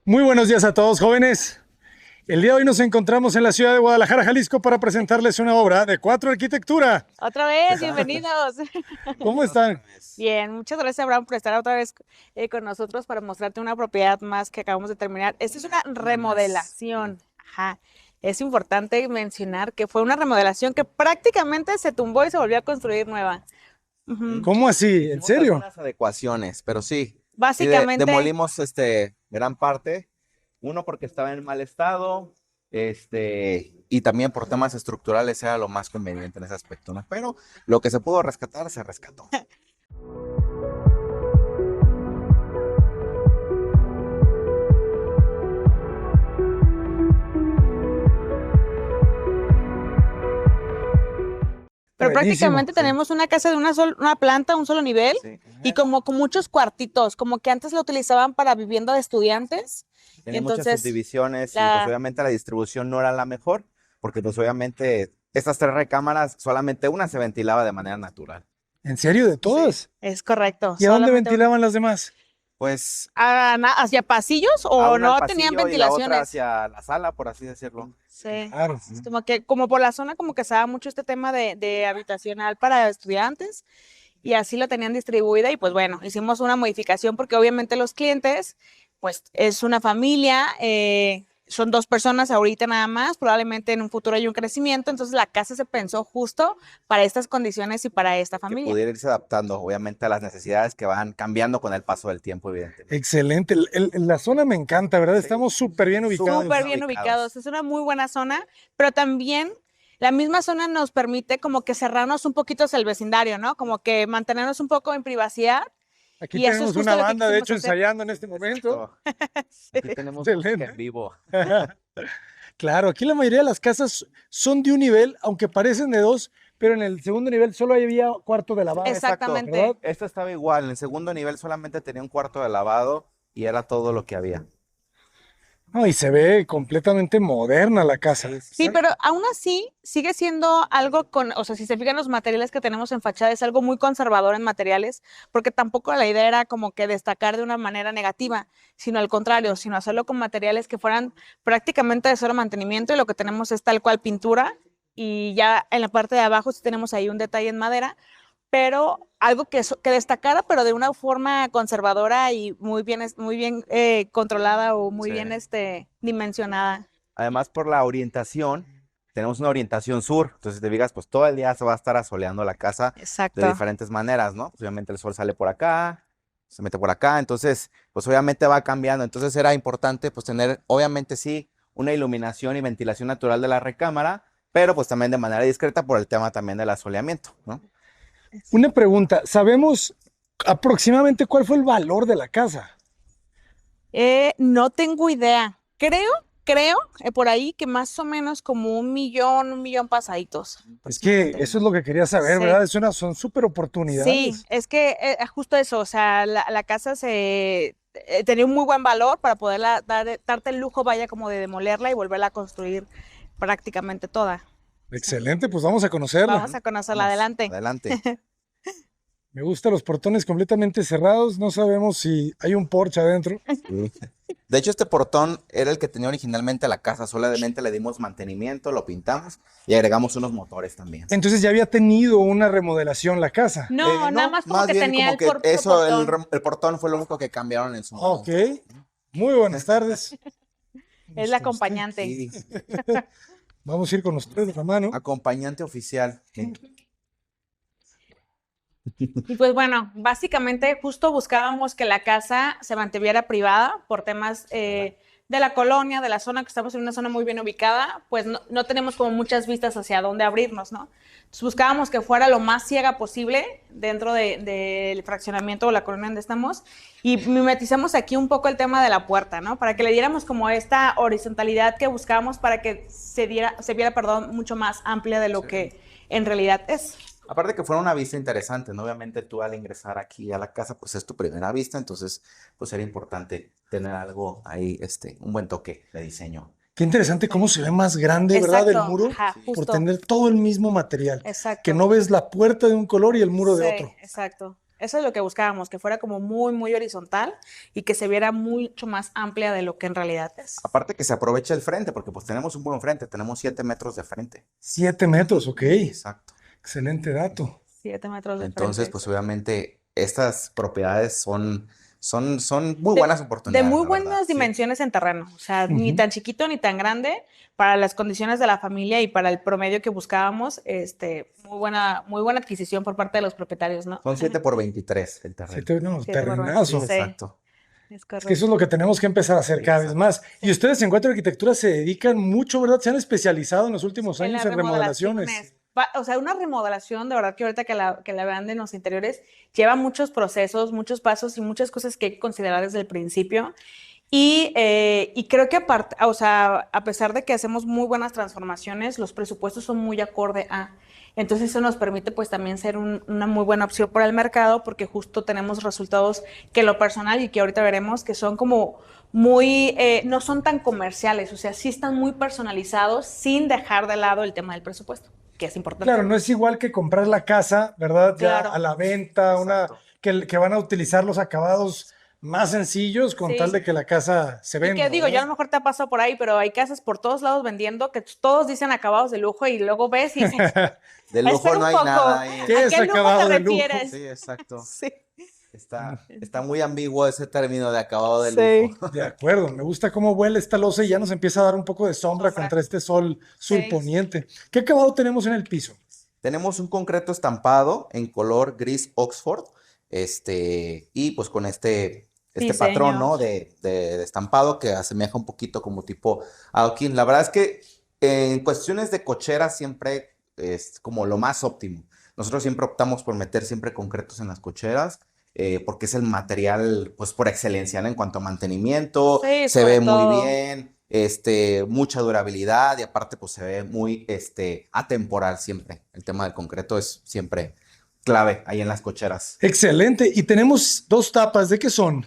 Muy buenos días a todos, jóvenes. El día de hoy nos encontramos en la ciudad de Guadalajara, Jalisco, para presentarles una obra de Cuatro Arquitectura. Otra vez, bienvenidos. ¿Cómo están? Bien, muchas gracias, Abraham, por estar otra vez con nosotros para mostrarte una propiedad más que acabamos de terminar. Esta es una remodelación. Ajá. Es importante mencionar que fue una remodelación que prácticamente se tumbó y se volvió a construir nueva. ¿Cómo así? ¿En serio? Algunas adecuaciones, pero sí. Básicamente, Demolimos gran parte. Uno porque estaba en mal estado, y también por temas estructurales era lo más conveniente en ese aspecto, ¿no? Pero lo que se pudo rescatar, se rescató. pero Buenísimo. prácticamente tenemos una casa de una planta, un solo nivel, Sí. y como con muchos cuartitos, como que antes lo utilizaban para vivienda de estudiantes. Tenía Entonces, muchas subdivisiones y pues obviamente la distribución no era la mejor, porque pues obviamente estas 3 recámaras, solamente una se ventilaba de manera natural. ¿En serio? ¿De todas? es correcto. ¿Y a dónde solamente ventilaban las demás? Pues ¿Hacia pasillos a o una no al tenían pasillo y la otra ventilaciones? hacia la sala, por así decirlo. Sí. Claro. Como por la zona como que se daba mucho este tema de habitacional para estudiantes y así lo tenían distribuida y pues bueno, hicimos una modificación porque obviamente los clientes, pues es una familia, son 2 personas ahorita nada más, probablemente en un futuro hay un crecimiento, entonces la casa se pensó justo para estas condiciones y para esta Que familia. pudiera irse adaptando, obviamente, a las necesidades que van cambiando con el paso del tiempo, evidentemente. Excelente. La zona me encanta, ¿verdad? Estamos súper bien ubicados. Súper bien ubicados, es una muy buena zona, pero también la misma zona nos permite como que cerrarnos un poquito hacia el vecindario, ¿no? Como que mantenernos un poco en privacidad. Aquí Y eso tenemos es justo una lo que banda, de quisimos hecho, hacer. ensayando en este momento. Aquí tenemos Excelente. música en vivo. Claro, aquí la mayoría de las casas son de un nivel, aunque parecen de 2, pero en el segundo nivel solo había cuarto de lavado. Exactamente. ¿verdad? Esta estaba igual, en el segundo nivel solamente tenía un cuarto de lavado y era todo lo que había. No, y se ve completamente moderna la casa. Sí, pero aún así sigue siendo algo o sea, si se fijan los materiales que tenemos en fachada, es algo muy conservador en materiales, porque tampoco la idea era como que destacar de una manera negativa, sino al contrario, sino hacerlo con materiales que fueran prácticamente de cero mantenimiento y lo que tenemos es tal cual pintura y ya en la parte de abajo sí tenemos ahí un detalle en madera, pero algo que destacara, pero de una forma conservadora y muy bien controlada o muy Sí. bien dimensionada. Además, por la orientación, tenemos una orientación sur. Entonces, te fijas, pues todo el día se va a estar asoleando la casa Exacto. de diferentes maneras, ¿no? Pues, obviamente el sol sale por acá, se mete por acá, entonces, pues obviamente va cambiando. Entonces era importante, pues tener, obviamente sí, una iluminación y ventilación natural de la recámara, pero pues también de manera discreta por el tema también del asoleamiento, ¿no? Una pregunta, ¿sabemos aproximadamente cuál fue el valor de la casa? No tengo idea. Creo, por ahí que más o menos como 1 millón pasaditos. Es que eso es lo que quería saber, Sí. ¿verdad? Son súper oportunidades. Sí, es que justo eso, o sea, la casa tenía un muy buen valor para poderla darte el lujo, vaya, como de demolerla y volverla a construir prácticamente toda. Excelente, pues vamos a conocerla. Vamos a conocerla, Vamos, adelante. Adelante. Me gustan los portones completamente cerrados, no sabemos si hay un porche adentro. Sí. De hecho, este portón era el que tenía originalmente la casa, solamente le dimos mantenimiento, lo pintamos y agregamos unos motores también. Entonces ya había tenido una remodelación la casa. No, nada más como que bien tenía como el que portón. el portón fue lo único que cambiaron en su Ok, momento. muy buenas tardes. Es la acompañante. Sí, Vamos a ir con ustedes de la mano. acompañante oficial. Sí. Y pues bueno, básicamente justo buscábamos que la casa se mantuviera privada por temas de la colonia, de la zona, que estamos en una zona muy bien ubicada, pues no tenemos como muchas vistas hacia dónde abrirnos, ¿no? Entonces buscábamos que fuera lo más ciega posible dentro del fraccionamiento o la colonia donde estamos y mimetizamos aquí un poco el tema de la puerta, ¿no? Para que le diéramos como esta horizontalidad que buscábamos para que se viera, mucho más amplia de lo que en realidad es. Aparte que fuera una vista interesante, ¿no? Obviamente tú al ingresar aquí a la casa, pues es tu primera vista, entonces pues era importante tener algo ahí, un buen toque de diseño. Qué interesante cómo se ve más grande, ¿verdad? El Exacto, muro, ajá, por justo. tener todo el mismo material. Exacto. Que no ves la puerta de un color y el muro de Sí, otro. exacto. Eso es lo que buscábamos, que fuera como muy, muy horizontal y que se viera mucho más amplia de lo que en realidad es. Aparte que se aprovecha el frente, porque pues tenemos un buen frente, tenemos 7 metros de frente. 7 metros, ok. Exacto. Excelente dato. 7 metros de Entonces, frente. pues obviamente estas propiedades son muy De- buenas De oportunidades, muy la verdad, buenas sí. dimensiones en terreno, o sea, ni Ujú. tan chiquito ni tan grande para las condiciones de la familia y para el promedio que buscábamos, muy buena adquisición por parte de los propietarios, ¿no? Son 7 por 23 el terreno. 7, no, 7 por 20. terrenazo. Sí, Sí, exacto. es Es que eso correcto. es lo que tenemos que empezar a hacer cada vez Exacto. más. Y ustedes en Cuatro Arquitectura se dedican mucho, ¿verdad? Se han especializado en los últimos En años las en remodelaciones. remodelaciones. O sea, una remodelación, de verdad que ahorita que la vean de los interiores, lleva muchos procesos, muchos pasos y muchas cosas que hay que considerar desde el principio. Y creo que aparte, o sea, a pesar de que hacemos muy buenas transformaciones, los presupuestos son muy acorde a. Entonces eso nos permite pues también ser una muy buena opción para el mercado porque justo tenemos resultados que en lo personal y que ahorita veremos que son como muy, no son tan comerciales, o sea, sí están muy personalizados sin dejar de lado el tema del presupuesto, que es importante. Claro, no es igual que comprar la casa, ¿verdad? Ya Claro. a la venta, Exacto. que van a utilizar los acabados más sencillos con Sí. tal de que la casa se Y venda. que digo, yo a ¿verdad? lo mejor te ha pasado por ahí, pero hay casas por todos lados vendiendo que todos dicen acabados de lujo y luego ves y dices, De lujo espera un no hay poco, nada ahí. ¿Qué ¿a es qué lujo acabado te de lujo? refieres? Sí, exacto. Sí. Está muy ambiguo ese término de acabado de Sí. lujo. De acuerdo, me gusta cómo huele esta losa y ya nos empieza a dar un poco de sombra Sombra. contra este sol Sí. surponiente. ¿Qué acabado tenemos en el piso? Tenemos un concreto estampado en color gris Oxford, y pues con este patrón, Diseño. ¿no? de estampado que asemeja un poquito como tipo adoquín. La verdad es que en cuestiones de cochera siempre es como lo más óptimo. Nosotros siempre optamos por meter siempre concretos en las cocheras, porque es el material, pues por excelencia, ¿no? En cuanto a mantenimiento, Sí, se sobre ve muy todo. bien, mucha durabilidad y aparte pues se ve muy, atemporal siempre. El tema del concreto es siempre clave ahí en las cocheras. Excelente. Y tenemos dos tapas. ¿De qué son?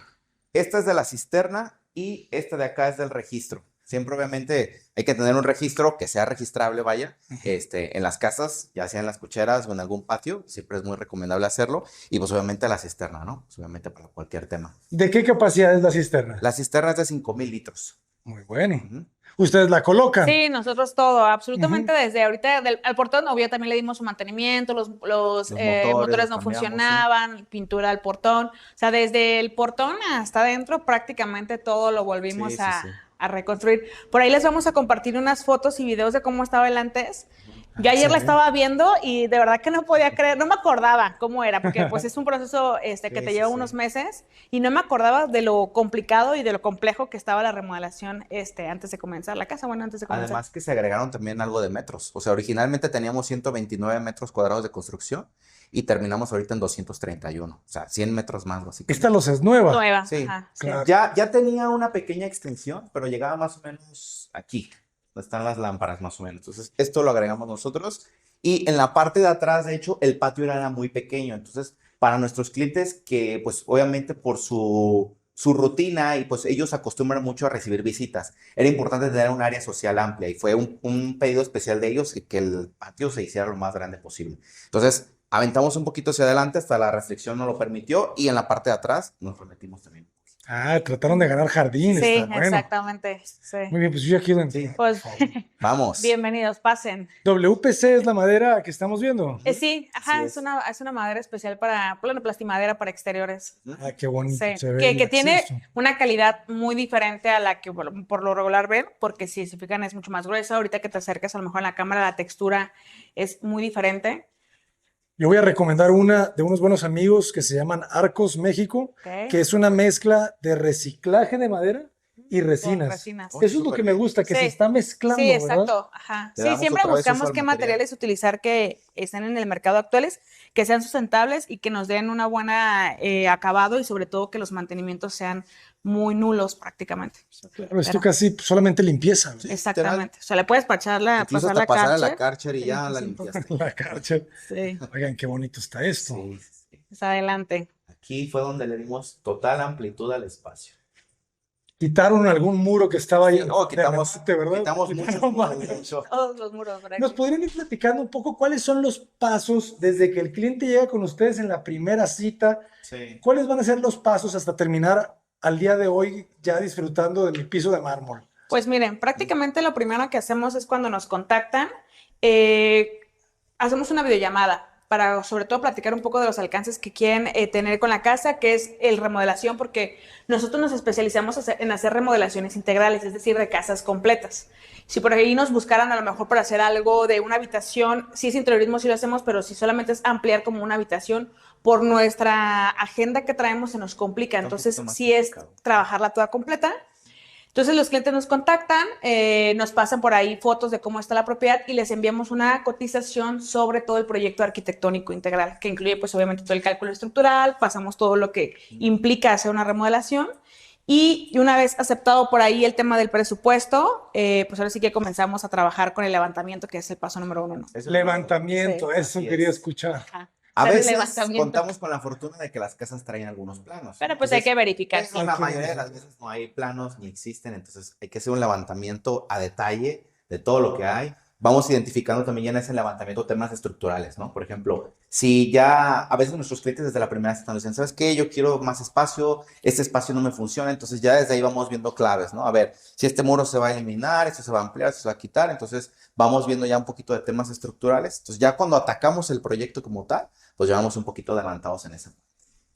Esta es de la cisterna y esta de acá es del registro. Siempre obviamente hay que tener un registro que sea registrable, vaya, en las casas, ya sea en las cocheras o en algún patio, siempre es muy recomendable hacerlo. Y pues obviamente la cisterna, ¿no? Pues obviamente para cualquier tema. ¿De qué capacidad es la cisterna? La cisterna es de 5,000 litros. Muy bueno. Ujú. Ustedes la colocan. Sí, nosotros todo, absolutamente desde ahorita, al portón, obvio, también le dimos su mantenimiento, los Los motores los no cambiamos, sí. funcionaban, pintura al portón, o sea, desde el portón hasta adentro prácticamente todo lo volvimos Sí, sí, sí. a reconstruir. Por ahí les vamos a compartir unas fotos y videos de cómo estaba el antes. Yo ayer la Excelente. estaba viendo y de verdad que no podía creer, no me acordaba cómo era, porque pues es un proceso que Sí, te sí, lleva sí. unos meses y no me acordaba de lo complicado y de lo complejo que estaba la remodelación antes de comenzar la casa, bueno, antes de comenzar. Además que se agregaron también algo de metros. O sea, originalmente teníamos 129 metros cuadrados de construcción y terminamos ahorita en 231. O sea, 100 metros más básicamente. Esta losa es nueva. Nueva, Sí, ajá, sí. claro. Ya tenía una pequeña extensión, pero llegaba más o menos aquí, donde están las lámparas más o menos. Entonces, esto lo agregamos nosotros. Y en la parte de atrás, de hecho, el patio era muy pequeño. Entonces, para nuestros clientes que, pues, obviamente por su rutina y pues ellos acostumbran mucho a recibir visitas, era importante tener un área social amplia y fue un pedido especial de ellos que el patio se hiciera lo más grande posible. Entonces, aventamos un poquito hacia adelante hasta la restricción no lo permitió y en la parte de atrás nos lo metimos también. Ah, trataron de ganar jardín. Sí, Está bueno. exactamente. Sí. Muy bien, pues yo ya quiero entrar. Sí. Pues Vamos. bienvenidos, pasen. WPC es la madera que estamos viendo. Sí, ajá, Así es es. es una madera especial para, bueno, plastimadera para exteriores. Ah, qué bonito Sí, se ve. que el tiene acceso. una calidad muy diferente a la que por lo regular ven, porque si se fijan es mucho más gruesa. Ahorita que te acercas a lo mejor en la cámara, la textura es muy diferente. Yo voy a recomendar una de unos buenos amigos que se llaman Arcos México, Ok. que es una mezcla de reciclaje de madera y resinas. resinas. Eso es lo súper que me bien. gusta, que Sí. se está mezclando, Sí, ¿verdad? exacto. Ajá. Le Sí, damos siempre otra vez uso buscamos al qué material. materiales utilizar que estén en el mercado actuales, que sean sustentables y que nos den una buena acabado y sobre todo que los mantenimientos sean muy nulos prácticamente. Claro, esto Pero- casi solamente limpieza. Sí, Exactamente. O sea, le puedes Incluso pasar hasta la pasar a la Karcher. Karcher y Sí, ya pues, la sí, limpiaste. La Karcher. Sí, Oigan, qué bonito está esto. Sí, sí. pues adelante. Aquí fue donde le dimos total amplitud al espacio. Quitaron algún muro que estaba ahí. Sí, no, quitamos, ¿verdad? quitamos muchos Quitaron muros, de varios. hecho. Todos los muros, ¿verdad? ¿Nos podrían ir platicando un poco cuáles son los pasos desde que el cliente llega con ustedes en la primera cita? Sí. ¿Cuáles van a ser los pasos hasta terminar al día de hoy ya disfrutando de mi piso de mármol? Pues miren, prácticamente lo primero que hacemos es cuando nos contactan, hacemos una videollamada para sobre todo platicar un poco de los alcances que quieren tener con la casa, que es el remodelación, porque nosotros nos especializamos en hacer remodelaciones integrales, es decir, de casas completas. Si por ahí nos buscaran a lo mejor para hacer algo de una habitación, si es interiorismo sí lo hacemos, pero si solamente es ampliar como una habitación, por nuestra agenda que traemos se nos complica, entonces sí es trabajarla toda completa. Entonces los clientes nos contactan, nos pasan por ahí fotos de cómo está la propiedad y les enviamos una cotización sobre todo el proyecto arquitectónico integral, que incluye pues obviamente todo el cálculo estructural, pasamos todo lo que implica hacer una remodelación y una vez aceptado por ahí el tema del presupuesto, pues ahora sí que comenzamos a trabajar con el levantamiento, que es el paso número 1, ¿no? Levantamiento, Sí. eso Así quería es. escuchar. Ajá. A Hacer el veces levantamiento. contamos con la fortuna de que las casas traen algunos planos. Pero pues hay que verificar. Pero la mayoría de las veces no hay planos ni existen, entonces hay que hacer un levantamiento a detalle de todo lo que hay. Vamos identificando también ya en ese levantamiento temas estructurales, ¿no? Por ejemplo, si ya a veces nuestros clientes desde la primera cita nos dicen, ¿sabes qué? Yo quiero más espacio, este espacio no me funciona, entonces ya desde ahí vamos viendo claves, ¿no? A ver, si este muro se va a eliminar, esto se va a ampliar, esto se va a quitar, entonces vamos viendo ya un poquito de temas estructurales. Entonces ya cuando atacamos el proyecto como tal, pues llevamos un poquito adelantados en esa.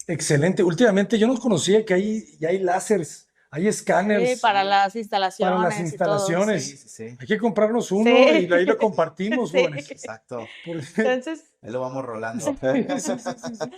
Excelente. Últimamente yo no conocía que ya hay láseres, hay escáneres Sí, para las instalaciones. para las y instalaciones. Sí, sí, sí. Hay que comprarnos uno Sí. y ahí lo compartimos, Sí. jóvenes. Exacto. Por- Entonces, Ahí lo vamos rolando. Sí, sí, sí.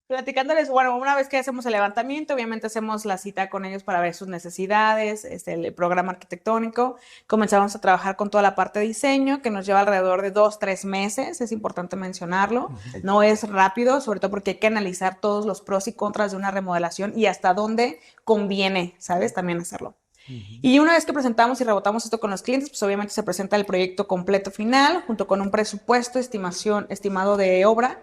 platicándoles, bueno, una vez que hacemos el levantamiento, obviamente hacemos la cita con ellos para ver sus necesidades, el programa arquitectónico. Comenzamos a trabajar con toda la parte de diseño, que nos lleva alrededor de 2-3 meses, es importante mencionarlo. No es rápido, sobre todo porque hay que analizar todos los pros y contras de una remodelación y hasta dónde conviene, ¿sabes? También hacerlo. Y una vez que presentamos y rebotamos esto con los clientes, pues obviamente se presenta el proyecto completo final, junto con un presupuesto, estimado de obra,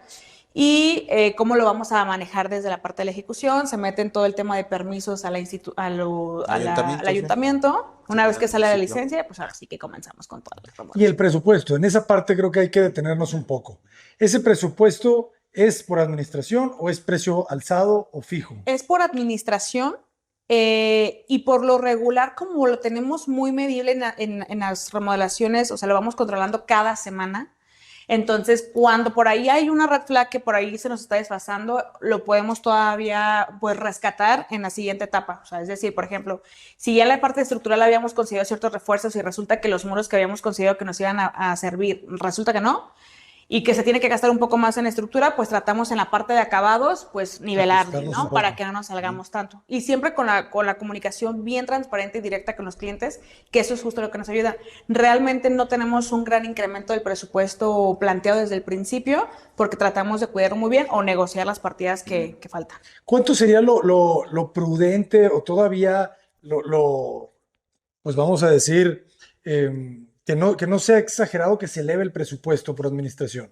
y cómo lo vamos a manejar desde la parte de la ejecución. Se mete en todo el tema de permisos al ayuntamiento. Una vez que sale la licencia, pues ahora sí que comenzamos con toda la remodelación. Y el presupuesto, en esa parte creo que hay que detenernos un poco. ¿Ese presupuesto es por administración o es precio alzado o fijo? Es por administración y por lo regular, como lo tenemos muy medible en las remodelaciones, o sea, lo vamos controlando cada semana. Entonces, cuando por ahí hay una red flag que por ahí se nos está desfasando, lo podemos todavía pues rescatar en la siguiente etapa. O sea, es decir, por ejemplo, si ya en la parte estructural habíamos conseguido ciertos refuerzos y resulta que los muros que habíamos considerado que nos iban a servir, resulta que no, y que se tiene que gastar un poco más en estructura, pues tratamos en la parte de acabados, pues nivelarle, Ajustarnos ¿no? un poco. Para que no nos salgamos tanto. Y siempre con la comunicación bien transparente y directa con los clientes, que eso es justo lo que nos ayuda. Realmente no tenemos un gran incremento del presupuesto planteado desde el principio, porque tratamos de cuidarlo muy bien o negociar las partidas que faltan. ¿Cuánto sería lo prudente o todavía pues vamos a decir, que no sea exagerado que se eleve el presupuesto por administración?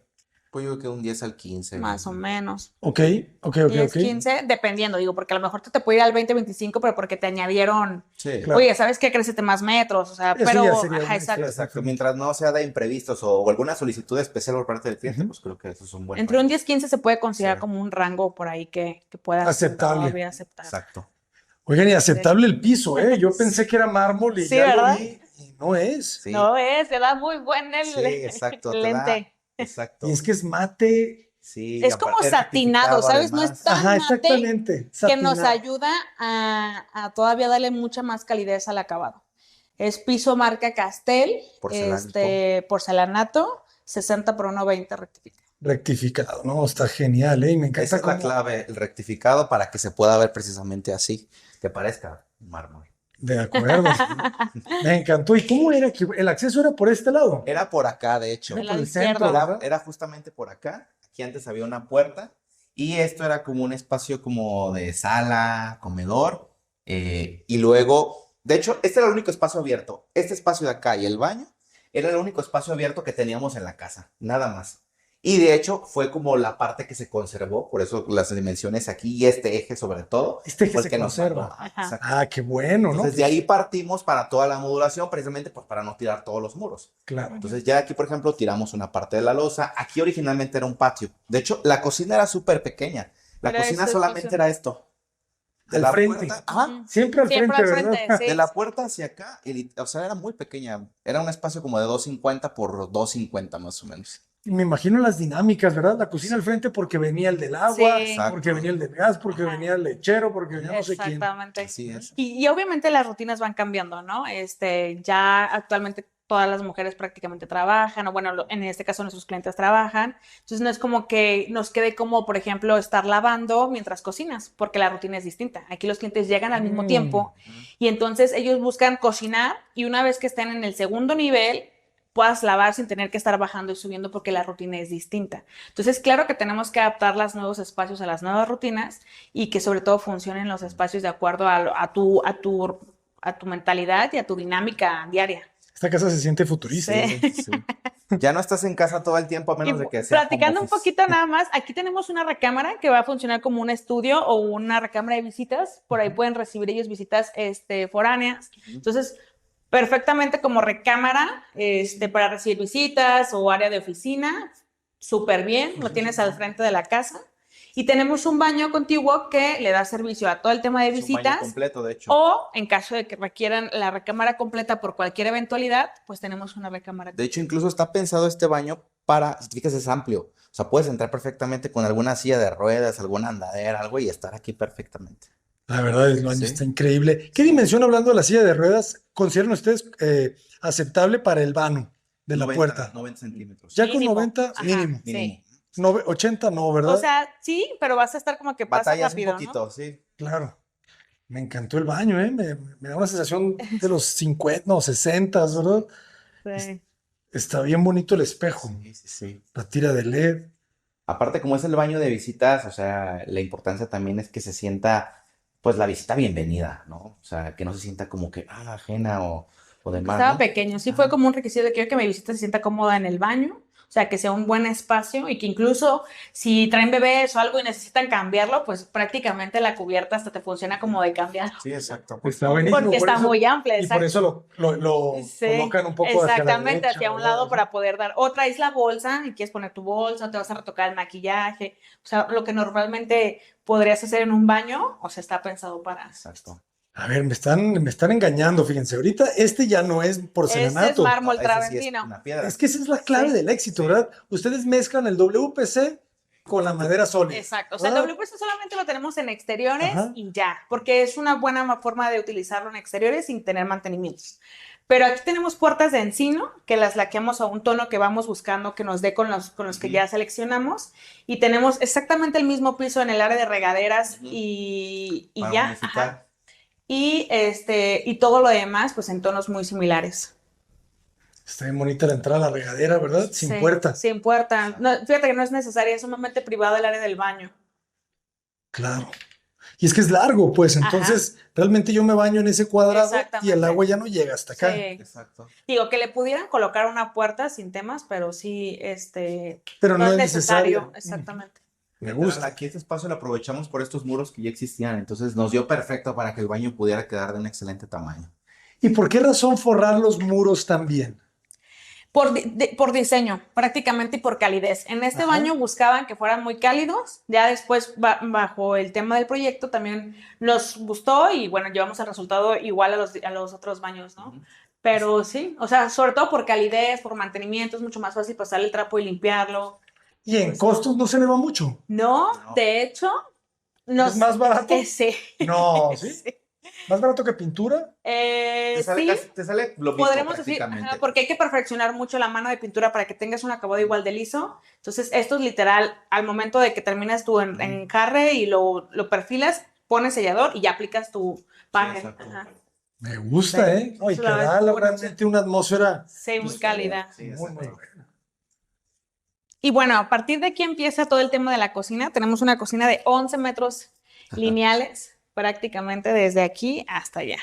Pues yo creo que un 10 al 15. Más o menos. Ok. 10, 15, dependiendo, digo, porque a lo mejor te puede ir al 20, 25, pero porque te añadieron, Sí, Claro. oye, ¿sabes qué? Crécete más metros, o sea, Eso pero, ya sería ajá, una exacto. exacto. Mientras no sea de imprevistos o alguna solicitud especial por parte del cliente, pues creo que eso es un buen Entre un 10, 15 se puede considerar Sí. como un rango por ahí que puedas Aceptable. todavía aceptar. Exacto. Oigan, y aceptable el piso, ¿eh? Yo pensé que era mármol y Sí, ya ¿verdad? lo vi y no es. Sí. No es, se da muy buen el Sí, exacto. te da- lente. Exacto. Y es que es mate. Sí, Es aparte como es satinado, rectificado, ¿sabes? No además. es tan Ajá, mate exactamente. que nos satinado. ayuda a todavía darle mucha más calidez al acabado. Es piso marca Castel, Porcelanato. porcelanato, 60 por 1.20 rectificado. Rectificado, ¿no? Está genial, ¿eh? Y me encanta Esa es la cómo... clave, el rectificado para que se pueda ver precisamente así, que parezca un mármol. De acuerdo. Me encantó. ¿Y cómo era que el acceso era por este lado? Era por acá, de hecho. Del Por lado el centro, izquierdo. ¿verdad? Era justamente por acá. Aquí antes había una puerta y esto era como un espacio como de sala, comedor y luego, de hecho, este era el único espacio abierto. Este espacio de acá y el baño era el único espacio abierto que teníamos en la casa, nada más. Y de hecho fue como la parte que se conservó, por eso las dimensiones aquí y este eje sobre todo. Este eje fue el se que nos conserva. mandó. Ajá. Exacto. Ah, qué bueno, ¿no? Entonces de ahí partimos para toda la modulación, precisamente pues, para no tirar todos los muros. Claro. Entonces ya aquí, por ejemplo, tiramos una parte de la losa. Aquí originalmente era un patio. De hecho, la cocina era súper pequeña. La Era cocina ese solamente espacio. era esto. De Al la frente. puerta, ajá, Siempre al Siempre frente, al ¿verdad? frente, sí. de la puerta hacia acá, o sea, era muy pequeña. Era un espacio como de 250 por 250 más o menos. Y me imagino las dinámicas, ¿verdad? La cocina al frente porque venía el del agua, Sí. Exacto. porque venía el del gas, porque Ajá. venía el lechero, porque venía no sé quién. Exactamente. Así es. Y obviamente las rutinas van cambiando, ¿no? Ya actualmente todas las mujeres prácticamente trabajan, o bueno, en este caso nuestros clientes trabajan, entonces no es como que nos quede como, por ejemplo, estar lavando mientras cocinas, porque la rutina es distinta. Aquí los clientes llegan al mismo tiempo y entonces ellos buscan cocinar y una vez que estén en el segundo nivel, puedas lavar sin tener que estar bajando y subiendo porque la rutina es distinta. Entonces, claro que tenemos que adaptar los nuevos espacios a las nuevas rutinas y que sobre todo funcionen los espacios de acuerdo a tu mentalidad y a tu dinámica diaria. Esta casa se siente futurista. Sí. Sí. Ya no estás en casa todo el tiempo a menos de que sea home Platicando un office. poquito nada más, aquí tenemos una recámara que va a funcionar como un estudio o una recámara de visitas. Por ahí pueden recibir ellos visitas foráneas. Entonces, perfectamente como recámara para recibir visitas o área de oficina. Súper bien, lo tienes al frente de la casa. Y tenemos un baño contiguo que le da servicio a todo el tema de Es un baño visitas. completo, de hecho. O en caso de que requieran la recámara completa por cualquier eventualidad, pues tenemos una recámara. De hecho, incluso está pensado este baño para, si te fijas, es amplio. O sea, puedes entrar perfectamente con alguna silla de ruedas, alguna andadera, algo y estar aquí perfectamente. La verdad, el baño Sí. está increíble. ¿Qué dimensión, hablando de la silla de ruedas, consideran ustedes aceptable para el vano de la 90, puerta? 90 centímetros. Ya con Mínimo. 90, Ajá, mínimo. sí. Mínimo. 80 no, ¿verdad? O sea, sí, pero vas a estar como que pasa Batallas rápido, un poquito, sí. Claro. Me encantó el baño, ¿eh? Me da una sensación de los 50, no, 60, ¿verdad? ¿no? Sí. Está bien bonito el espejo. Sí, sí, sí. La tira de LED. Aparte, como es el baño de visitas, o sea, la importancia también es que se sienta, pues, la visita bienvenida, ¿no? O sea, que no se sienta como que, ajena o demás, Estaba ¿no? pequeño, sí fue como un requisito de que quiero que mi visita se sienta cómoda en el baño, o sea, que sea un buen espacio y que incluso si traen bebés o algo y necesitan cambiarlo, pues prácticamente la cubierta hasta te funciona como de cambiar. Sí, exacto. Está buenísimo. Porque por está eso- muy amplia, Y por exacto. eso lo Sí, colocan un poco hacia la exactamente, derecha, hacia un ¿verdad? lado para poder dar. O traes la bolsa y quieres poner tu bolsa, o te vas a retocar el maquillaje. O sea, lo que normalmente podrías hacer en un baño, o sea, está pensado para. Exacto. A ver, me están engañando, fíjense. Ahorita este ya no es Ese es porcelanato. mármol Ese sí es traventino. una piedra. Es que esa es la clave Sí. del éxito, ¿verdad? Ustedes mezclan el WPC con la madera sólida. Exacto, o sea, el ¿verdad? WPC solamente lo tenemos en exteriores Ajá. y ya, porque es una buena forma de utilizarlo en exteriores sin tener mantenimientos. Pero aquí tenemos puertas de encino que las laqueamos a un tono que vamos buscando que nos dé con los que ya seleccionamos y tenemos exactamente el mismo piso en el área de regaderas y Para ya. unificar. Ajá. Y todo lo demás pues en tonos muy similares. Está bien bonita la entrada a la regadera, ¿verdad? Sin Sí, puerta. Sin puerta. No, fíjate que no es necesaria, es sumamente privado el área del baño. Claro. Y es que es largo, pues. Entonces, realmente yo me baño en ese cuadrado y el Exactamente. agua ya no llega hasta acá. Sí. Exacto. Digo, que le pudieran colocar una puerta sin temas, pero sí, Pero no es necesario. necesario. Exactamente. Me Literal, gusta. Aquí este espacio lo aprovechamos por estos muros que ya existían, entonces nos dio perfecto para que el baño pudiera quedar de un excelente tamaño. ¿Y por qué razón forrar los muros también? Por diseño, prácticamente, y por calidez. En este Ajá. baño buscaban que fueran muy cálidos. Ya después, bajo el tema del proyecto, también nos gustó y bueno, llevamos el resultado igual a los otros baños, ¿no? Pero sí, o sea, sobre todo por calidez, por mantenimiento, es mucho más fácil pasar el trapo y limpiarlo. Y en costos no se le va mucho. No, No. de hecho, ¿Es más barato? Sí. No, ¿sí? Sí. ¿Más barato que pintura? Te sale, Sí, te sale lo mismo podremos decir, prácticamente. ajá, porque hay que perfeccionar mucho la mano de pintura para que tengas un acabado igual de liso. Entonces, esto es literal, al momento de que terminas tu enjarre y lo perfilas, pones sellador y ya aplicas tu paje. exacto. Ajá. Me gusta, Sí. ¿eh? Ay, Eso que la verdad da es muy buena realmente una atmósfera Sí, muy cálida. Sí, muy, exacto. muy buena. Y bueno, a partir de aquí empieza todo el tema de la cocina. Tenemos una cocina de 11 metros lineales, prácticamente desde aquí hasta allá,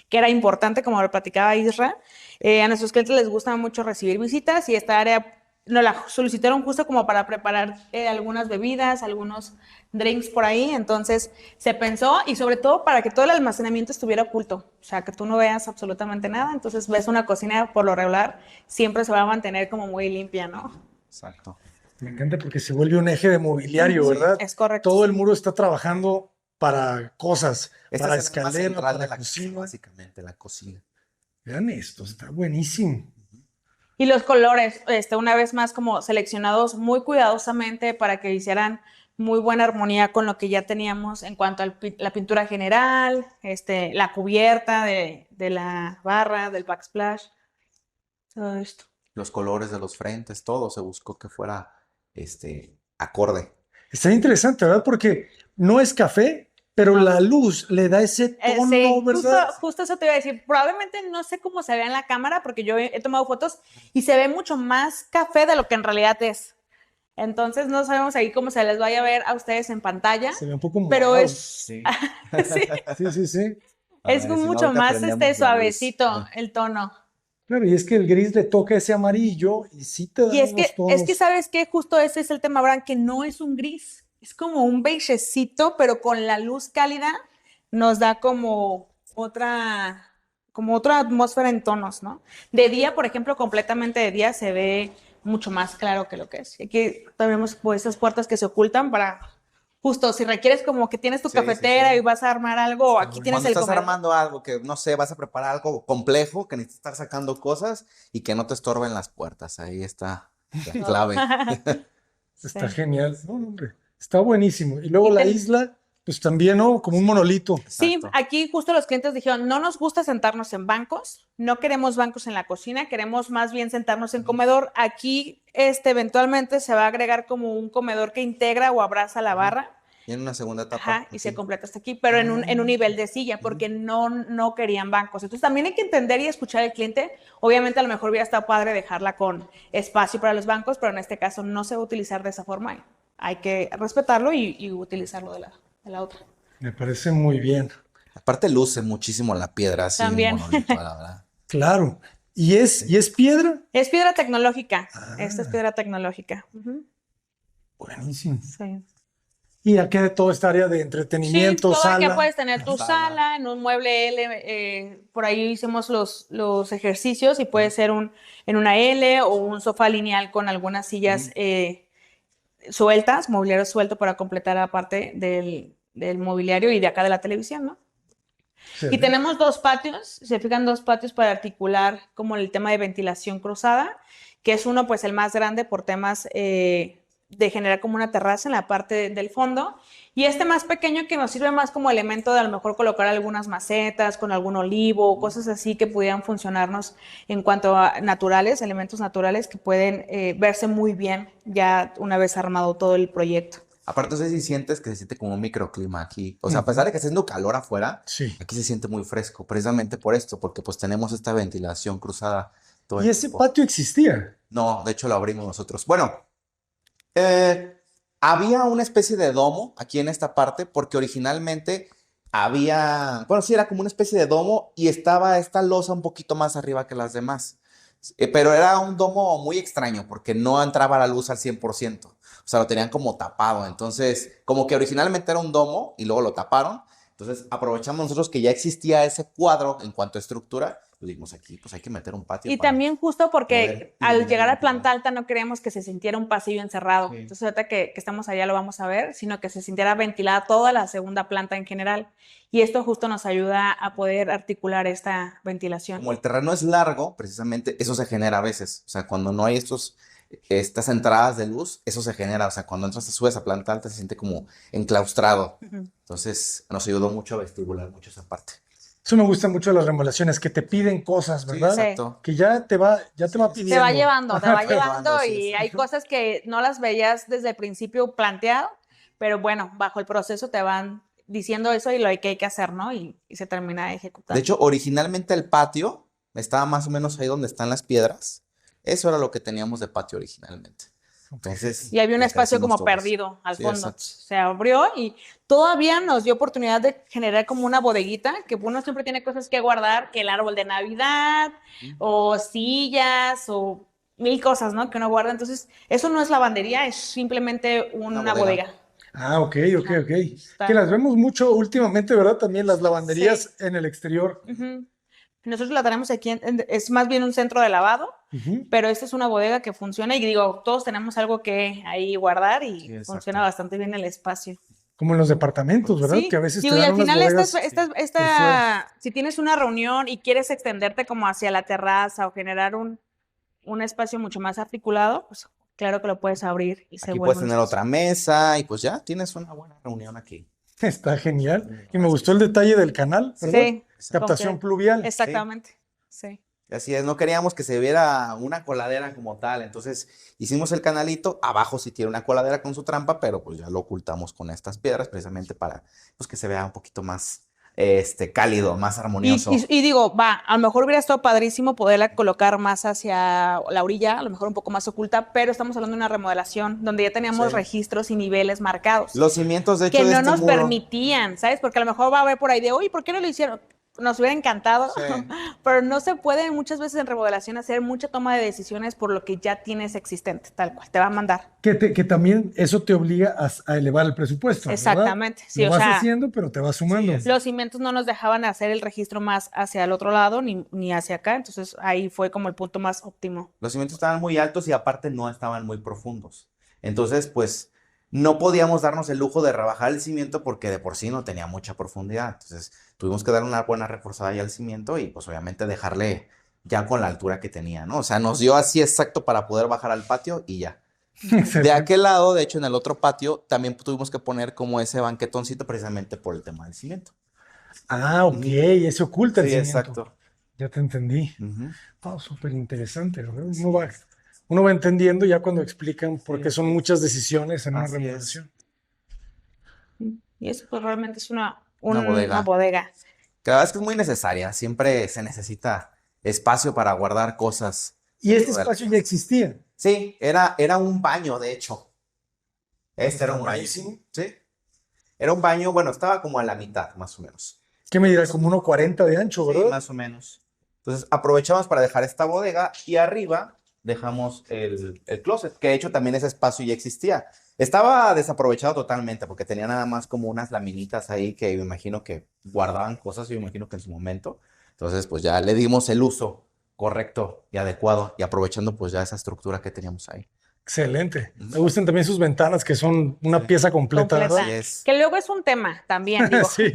que era importante, como lo platicaba Isra. A nuestros clientes les gusta mucho recibir visitas y esta área nos la solicitaron justo como para preparar algunas bebidas, algunos drinks por ahí, entonces se pensó y sobre todo para que todo el almacenamiento estuviera oculto, o sea, que tú no veas absolutamente nada, entonces ves una cocina por lo regular, siempre se va a mantener como muy limpia, ¿no? Exacto. Me encanta porque se vuelve un eje de mobiliario, ¿verdad? Es correcto. Todo el muro está trabajando para cosas, Esta para es el alma escalera, central de para la casa, cocina. básicamente, la cocina. Vean esto, está buenísimo. Y los colores, una vez más como seleccionados muy cuidadosamente para que hicieran muy buena armonía con lo que ya teníamos en cuanto a la pintura general, la cubierta de la barra, del backsplash, todo esto. Los colores de los frentes, todo se buscó que fuera acorde. Está interesante, ¿verdad? Porque no es café, pero la luz le da ese tono, Sí, ¿verdad? justo eso te iba a decir. Probablemente no sé cómo se ve en la cámara porque yo he tomado fotos y se ve mucho más café de lo que en realidad es. Entonces no sabemos ahí cómo se les vaya a ver a ustedes en pantalla, Se ve un poco pero morado. Sí. sí, Sí. A es ver, si no, mucho ahorita más prendemos la luz. suavecito el tono. Claro, y es que el gris le toca ese amarillo y sí te da Y unos es tonos. que sabes que justo ese es el tema, Bran, que no es un gris, es como un beigecito, pero con la luz cálida nos da como otra atmósfera en tonos, ¿no? De día, por ejemplo, completamente de día se ve mucho más claro que lo que es. Aquí tenemos pues, esas puertas que se ocultan para, justo, si requieres como que tienes tu Sí, cafetera sí. y vas a armar algo, aquí tienes Cuando el estás comedor. armando algo que, no sé, vas a preparar algo complejo, que necesitas estar sacando cosas y que no te estorben las puertas. Ahí está la clave. Está Sí. genial. No, hombre, está buenísimo. Y luego Y la isla, pues también, ¿no? Como un monolito. Sí, Exacto. aquí justo los clientes dijeron, no nos gusta sentarnos en bancos, no queremos bancos en la cocina, queremos más bien sentarnos en comedor. Aquí, eventualmente se va a agregar como un comedor que integra o abraza la barra, Y en una segunda etapa. ajá, y se completa hasta aquí, pero en un nivel de silla, porque no querían bancos. Entonces también hay que entender y escuchar al cliente. Obviamente a lo mejor hubiera estado padre dejarla con espacio para los bancos, pero en este caso no se va a utilizar de esa forma. Hay que respetarlo y utilizarlo de la otra. Me parece muy bien. Aparte luce muchísimo la piedra así, el También. monolito, la verdad. Claro. ¿Y es piedra? Es piedra tecnológica. Ah. Esta es piedra tecnológica. Ujú. Buenísimo. Sí. Y aquí de toda esta área de Sí, entretenimiento, todo aquí sala. puedes tener tu sala, en un mueble L, por ahí hicimos los ejercicios y puede ser en una L o un sofá lineal con algunas sillas sueltas, mobiliario suelto para completar la parte del mobiliario y de acá de la televisión, ¿no? Y tenemos dos patios, se fijan, dos patios para articular como el tema de ventilación cruzada, que es uno pues el más grande por temas de generar como una terraza en la parte del fondo, y este más pequeño que nos sirve más como elemento de a lo mejor colocar algunas macetas con algún olivo, cosas así que pudieran funcionarnos en cuanto a naturales, elementos naturales que pueden verse muy bien ya una vez armado todo el proyecto. Aparte, no sé si sientes que se siente como un microclima aquí. O sea, a pesar de que está haciendo calor afuera, Sí. aquí se siente muy fresco, precisamente por esto, porque pues tenemos esta ventilación cruzada todo el ¿Y ese tiempo. patio existía? No, de hecho lo abrimos nosotros. Bueno, había una especie de domo aquí en esta parte, porque originalmente bueno, sí, era como una especie de domo y estaba esta losa un poquito más arriba que las demás. Pero era un domo muy extraño porque no entraba la luz al 100%. O sea, lo tenían como tapado. Entonces, como que originalmente era un domo y luego lo taparon. Entonces, aprovechamos nosotros que ya existía ese cuadro en cuanto a estructura. Pues dijimos aquí, pues hay que meter un patio. Y para también justo porque poder al iluminar llegar y a planta ventilar. alta no queríamos que se sintiera un pasillo encerrado. Sí. Entonces ahorita que estamos allá lo vamos a ver, sino que se sintiera ventilada toda la segunda planta en general. Y esto justo nos ayuda a poder articular esta ventilación. Como el terreno es largo, precisamente eso se genera a veces. O sea, cuando no hay estas entradas de luz, eso se genera. O sea, cuando entras, subes a planta alta, se siente como enclaustrado. Entonces, nos ayudó mucho a vestibular mucho esa parte. Eso me gusta mucho de las remodelaciones, que te piden cosas, ¿verdad? Sí. Exacto. Que ya te va Te pidiendo. va llevando, te va llevando sí, y sí. hay cosas que no las veías desde el principio planteado, pero bueno, bajo el proceso te van diciendo eso y lo que hay que hacer, ¿no? Y se termina ejecutando. De hecho, originalmente el patio estaba más o menos ahí donde están las piedras. Eso era lo que teníamos de patio originalmente. Entonces, Y había un le espacio crecimos como todos. perdido al Sí, fondo. exacto. Se abrió y todavía nos dio oportunidad de generar como una bodeguita, que uno siempre tiene cosas que guardar, que el árbol de Navidad, o sillas, o mil cosas, ¿no? Que uno guarda. Entonces, eso no es lavandería, es simplemente una bodega. bodega. Ah, ok. Está- Que las vemos mucho últimamente, ¿verdad? También las lavanderías Sí. en el exterior. Ujú. Nosotros la tenemos aquí, es más bien un centro de lavado, Ujú. pero esta es una bodega que funciona y digo, todos tenemos algo que ahí guardar y Sí, funciona exacto. bastante bien el espacio. Como en los departamentos, ¿verdad? Que a Sí, veces te digo, y dan al unas final bodegas por fuera. si tienes una reunión y quieres extenderte como hacia la terraza o generar un espacio mucho más articulado, pues claro que lo puedes abrir y se Aquí vuelve puedes un tener espacio. otra mesa y pues ya tienes una buena reunión aquí. Está genial. Y me Así gustó es. el detalle del canal, ¿verdad? Sí, Captación como que- pluvial. exactamente, sí. Así es, no queríamos que se viera una coladera como tal, entonces hicimos el canalito, abajo sí tiene una coladera con su trampa, pero pues ya lo ocultamos con estas piedras precisamente para pues que se vea un poquito más cálido, más armonioso. Y digo, va, a lo mejor hubiera estado padrísimo poderla colocar más hacia la orilla, a lo mejor un poco más oculta, pero estamos hablando de una remodelación donde ya teníamos Sí. registros y niveles marcados Los cimientos, de hecho, que de no este nos muro. permitían, ¿sabes? Porque a lo mejor va a haber por ahí de, oye, ¿por qué no lo hicieron? Nos hubiera encantado, Sí. pero no se puede muchas veces en remodelación hacer mucha toma de decisiones por lo que ya tienes existente, tal cual, te va a mandar. Que también eso te obliga a elevar el presupuesto, ¿verdad? Exactamente, sí, Lo o vas sea, haciendo, pero te vas sumando. los cimientos no nos dejaban hacer el registro más hacia el otro lado ni hacia acá, entonces ahí fue como el punto más óptimo. Los cimientos estaban muy altos y aparte no estaban muy profundos. Entonces, pues no podíamos darnos el lujo de rebajar el cimiento porque de por sí no tenía mucha profundidad. Entonces, tuvimos que dar una buena reforzada ahí al cimiento y pues obviamente dejarle ya con la altura que tenía, ¿no? O sea, nos dio así exacto para poder bajar al patio y ya. De Excelente. aquel lado, de hecho, en el otro patio, también tuvimos que poner como ese banquetoncito precisamente por el tema del cimiento. Ah, ok, eso oculta el Sí, cimiento. exacto. Ya te entendí. Ujú. Oh, súper interesante, ¿verdad? Uno va entendiendo ya cuando explican por qué son muchas decisiones en una Así es. remodelación. Y eso pues realmente es una bodega. bodega. Que la verdad es que es muy necesaria. Siempre se necesita espacio para guardar cosas. Y este espacio ya existía. Sí, era un baño, de hecho. Este era un baño. Buenísimo. Sí. Era un baño, bueno, estaba como a la mitad, más o menos. ¿Qué me dirás? Como 1,40 de ancho, Sí, ¿verdad? más o menos. Entonces aprovechamos para dejar esta bodega y arriba dejamos el closet, que de hecho también ese espacio ya existía. Estaba desaprovechado totalmente porque tenía nada más como unas laminitas ahí que me imagino que guardaban cosas, yo me imagino que en su momento. Entonces, pues ya le dimos el uso correcto y adecuado y aprovechando pues ya esa estructura que teníamos ahí. Excelente. Me gustan también sus ventanas, que son una Sí. pieza completa, Completa. ¿verdad? Así es. Que luego es un tema también, digo. Sí,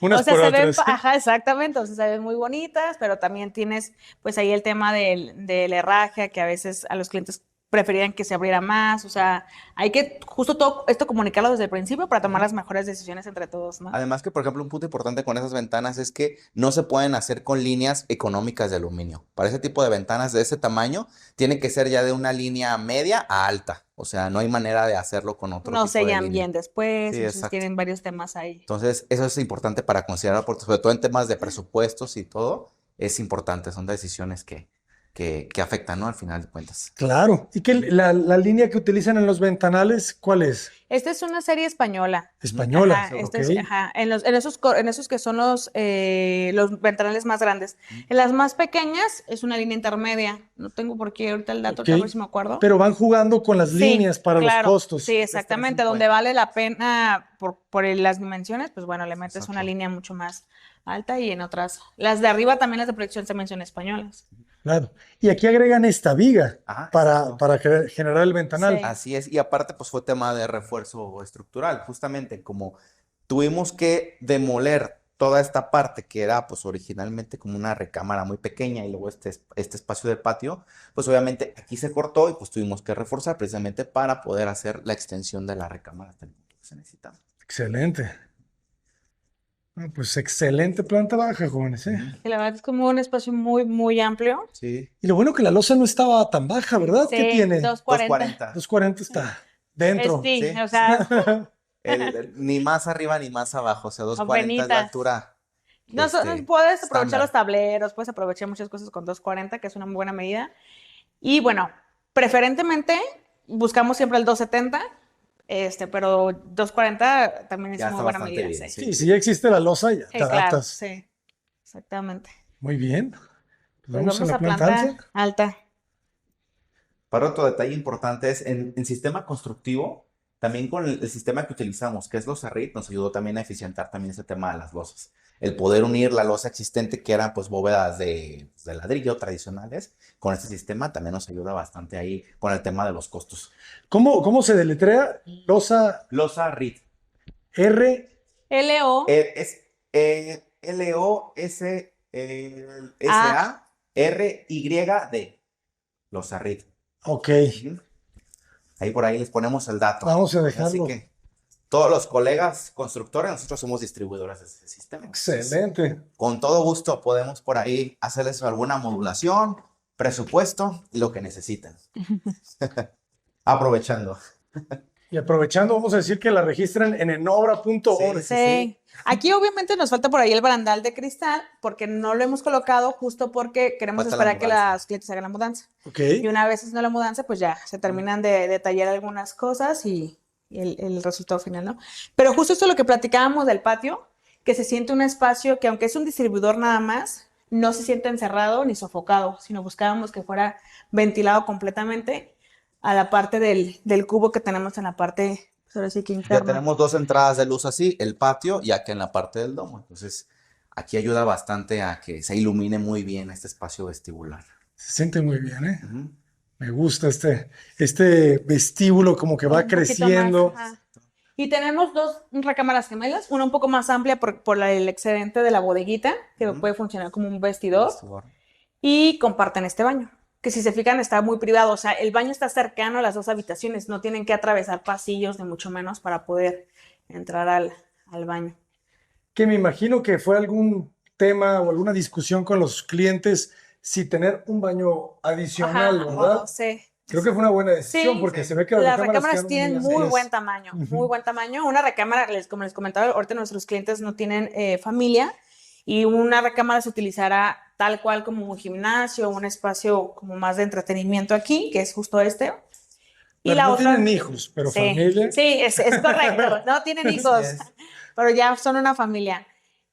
unas O sea, por se ven, otras. ajá, exactamente, o sea, se ven muy bonitas, pero también tienes pues ahí el tema del herraje, que a veces a los clientes preferían que se abriera más, o sea, hay que justo todo esto comunicarlo desde el principio para tomar las mejores decisiones entre todos, ¿no? Además que, por ejemplo, un punto importante con esas ventanas es que no se pueden hacer con líneas económicas de aluminio. Para ese tipo de ventanas de ese tamaño, tiene que ser ya de una línea media a alta. O sea, no hay manera de hacerlo con otro No tipo de sellan línea. bien después, Sí, entonces exacto. tienen varios temas ahí. Entonces, eso es importante para considerar, porque sobre todo en temas de presupuestos y todo, es importante. Son decisiones que afectan, ¿no? Al final de cuentas. Claro. ¿Y que la línea que utilizan en los ventanales, cuál es? Esta es una serie española. Española. Ajá, Ok. ajá, en esos que son los ventanales más grandes. En las más pequeñas es una línea intermedia. No tengo por qué ahorita el dato, Ok. a ver si me acuerdo. Pero van jugando con las Sí, líneas para claro, los costos. sí, exactamente. 350. Donde vale la pena por las dimensiones, pues bueno, le metes Exacto. una línea mucho más alta y en otras. Las de arriba también, las de proyección también son españolas. Claro. Y aquí agregan esta viga Ajá, para, exacto. para generar el ventanal. Sí. Así es, y aparte pues fue tema de refuerzo estructural, justamente como tuvimos que demoler toda esta parte que era pues originalmente como una recámara muy pequeña y luego este espacio del patio, pues obviamente aquí se cortó y pues tuvimos que reforzar precisamente para poder hacer la extensión de la recámara hasta el punto que se necesitaba. Excelente. Ah, pues excelente planta baja, jóvenes, ¿eh? Y la verdad es como un espacio muy, muy amplio. Sí, Y lo bueno que la losa no estaba tan baja, ¿verdad? ¿Qué Sí, tiene? 240. 240 está dentro. Sí, Sí. o sea, ni más arriba ni más abajo, o sea, 240 es la Apenitas. altura. no, este, puedes aprovechar estándar. los tableros, puedes aprovechar muchas cosas con 240, que es una muy buena medida. Y bueno, preferentemente buscamos siempre el 270, pero 240 también es Ya muy está buena bastante medida. bien, Sí, Sí, si ya existe la losa, ya te claro, adaptas. sí, exactamente. Muy bien. Pues Pues vamos a vamos la a planta planta alta. alta. Para otro detalle importante es en sistema constructivo, también con el sistema que utilizamos, que es Losa-RIT, nos ayudó también a eficientar también ese tema de las losas. El poder unir la losa existente, que eran pues bóvedas de ladrillo tradicionales, con este sistema también nos ayuda bastante ahí con el tema de los costos. ¿Cómo se deletrea? Losa Losa-RIT. R. LO. Es Losa-RYD. Losa-RIT. Ok, Ujú. Ahí por ahí les ponemos el dato. vamos a Así dejarlo. que todos los colegas constructores, nosotros somos distribuidores de este sistema. Excelente. Con todo gusto podemos por ahí hacerles alguna modulación, presupuesto y lo que necesiten. Aprovechando. Y aprovechando, vamos a decir que la registran en enobra.org. Sí. Aquí obviamente nos falta por ahí el barandal de cristal porque no lo hemos colocado justo porque queremos Falta la esperar que mudanza. las clientes hagan la mudanza. Ok. Y una vez haciendo la mudanza, pues ya se terminan de detallar algunas cosas y el resultado final, ¿no? Pero justo esto es lo que platicábamos del patio, que se siente un espacio que aunque es un distribuidor nada más, no se siente encerrado ni sofocado, sino buscábamos que fuera ventilado completamente a la parte del cubo que tenemos en la parte, pues ahora sí que Ya interna. tenemos dos entradas de luz así, el patio y acá en la parte del domo. Entonces, aquí ayuda bastante a que se ilumine muy bien este espacio vestibular. Se siente muy bien, ¿eh? Ujú. Me gusta este vestíbulo como que va Un poquito creciendo. más, ajá. Y tenemos dos recámaras gemelas, una un poco más amplia por el excedente de la bodeguita, que Ujú. puede funcionar como un vestidor, y comparten este baño, que si se fijan está muy privado, o sea, el baño está cercano a las dos habitaciones, no tienen que atravesar pasillos, ni mucho menos, para poder entrar al baño. Que me imagino que fue algún tema o alguna discusión con los clientes si tener un baño adicional, Ajá, ¿verdad? sí. Creo que fue una buena decisión Sí, porque se ve que las las recámaras recámaras quedaron tienen muy muy amplias. buen tamaño, muy buen tamaño. Una recámara, como les comentaba, ahorita nuestros clientes no tienen familia y una recámara se utilizará tal cual como un gimnasio, un espacio como más de entretenimiento aquí, que es justo este. Y Pero la no otra, tienen hijos, pero sí, familia. sí, es correcto, no tienen Así hijos, es. pero ya son una familia.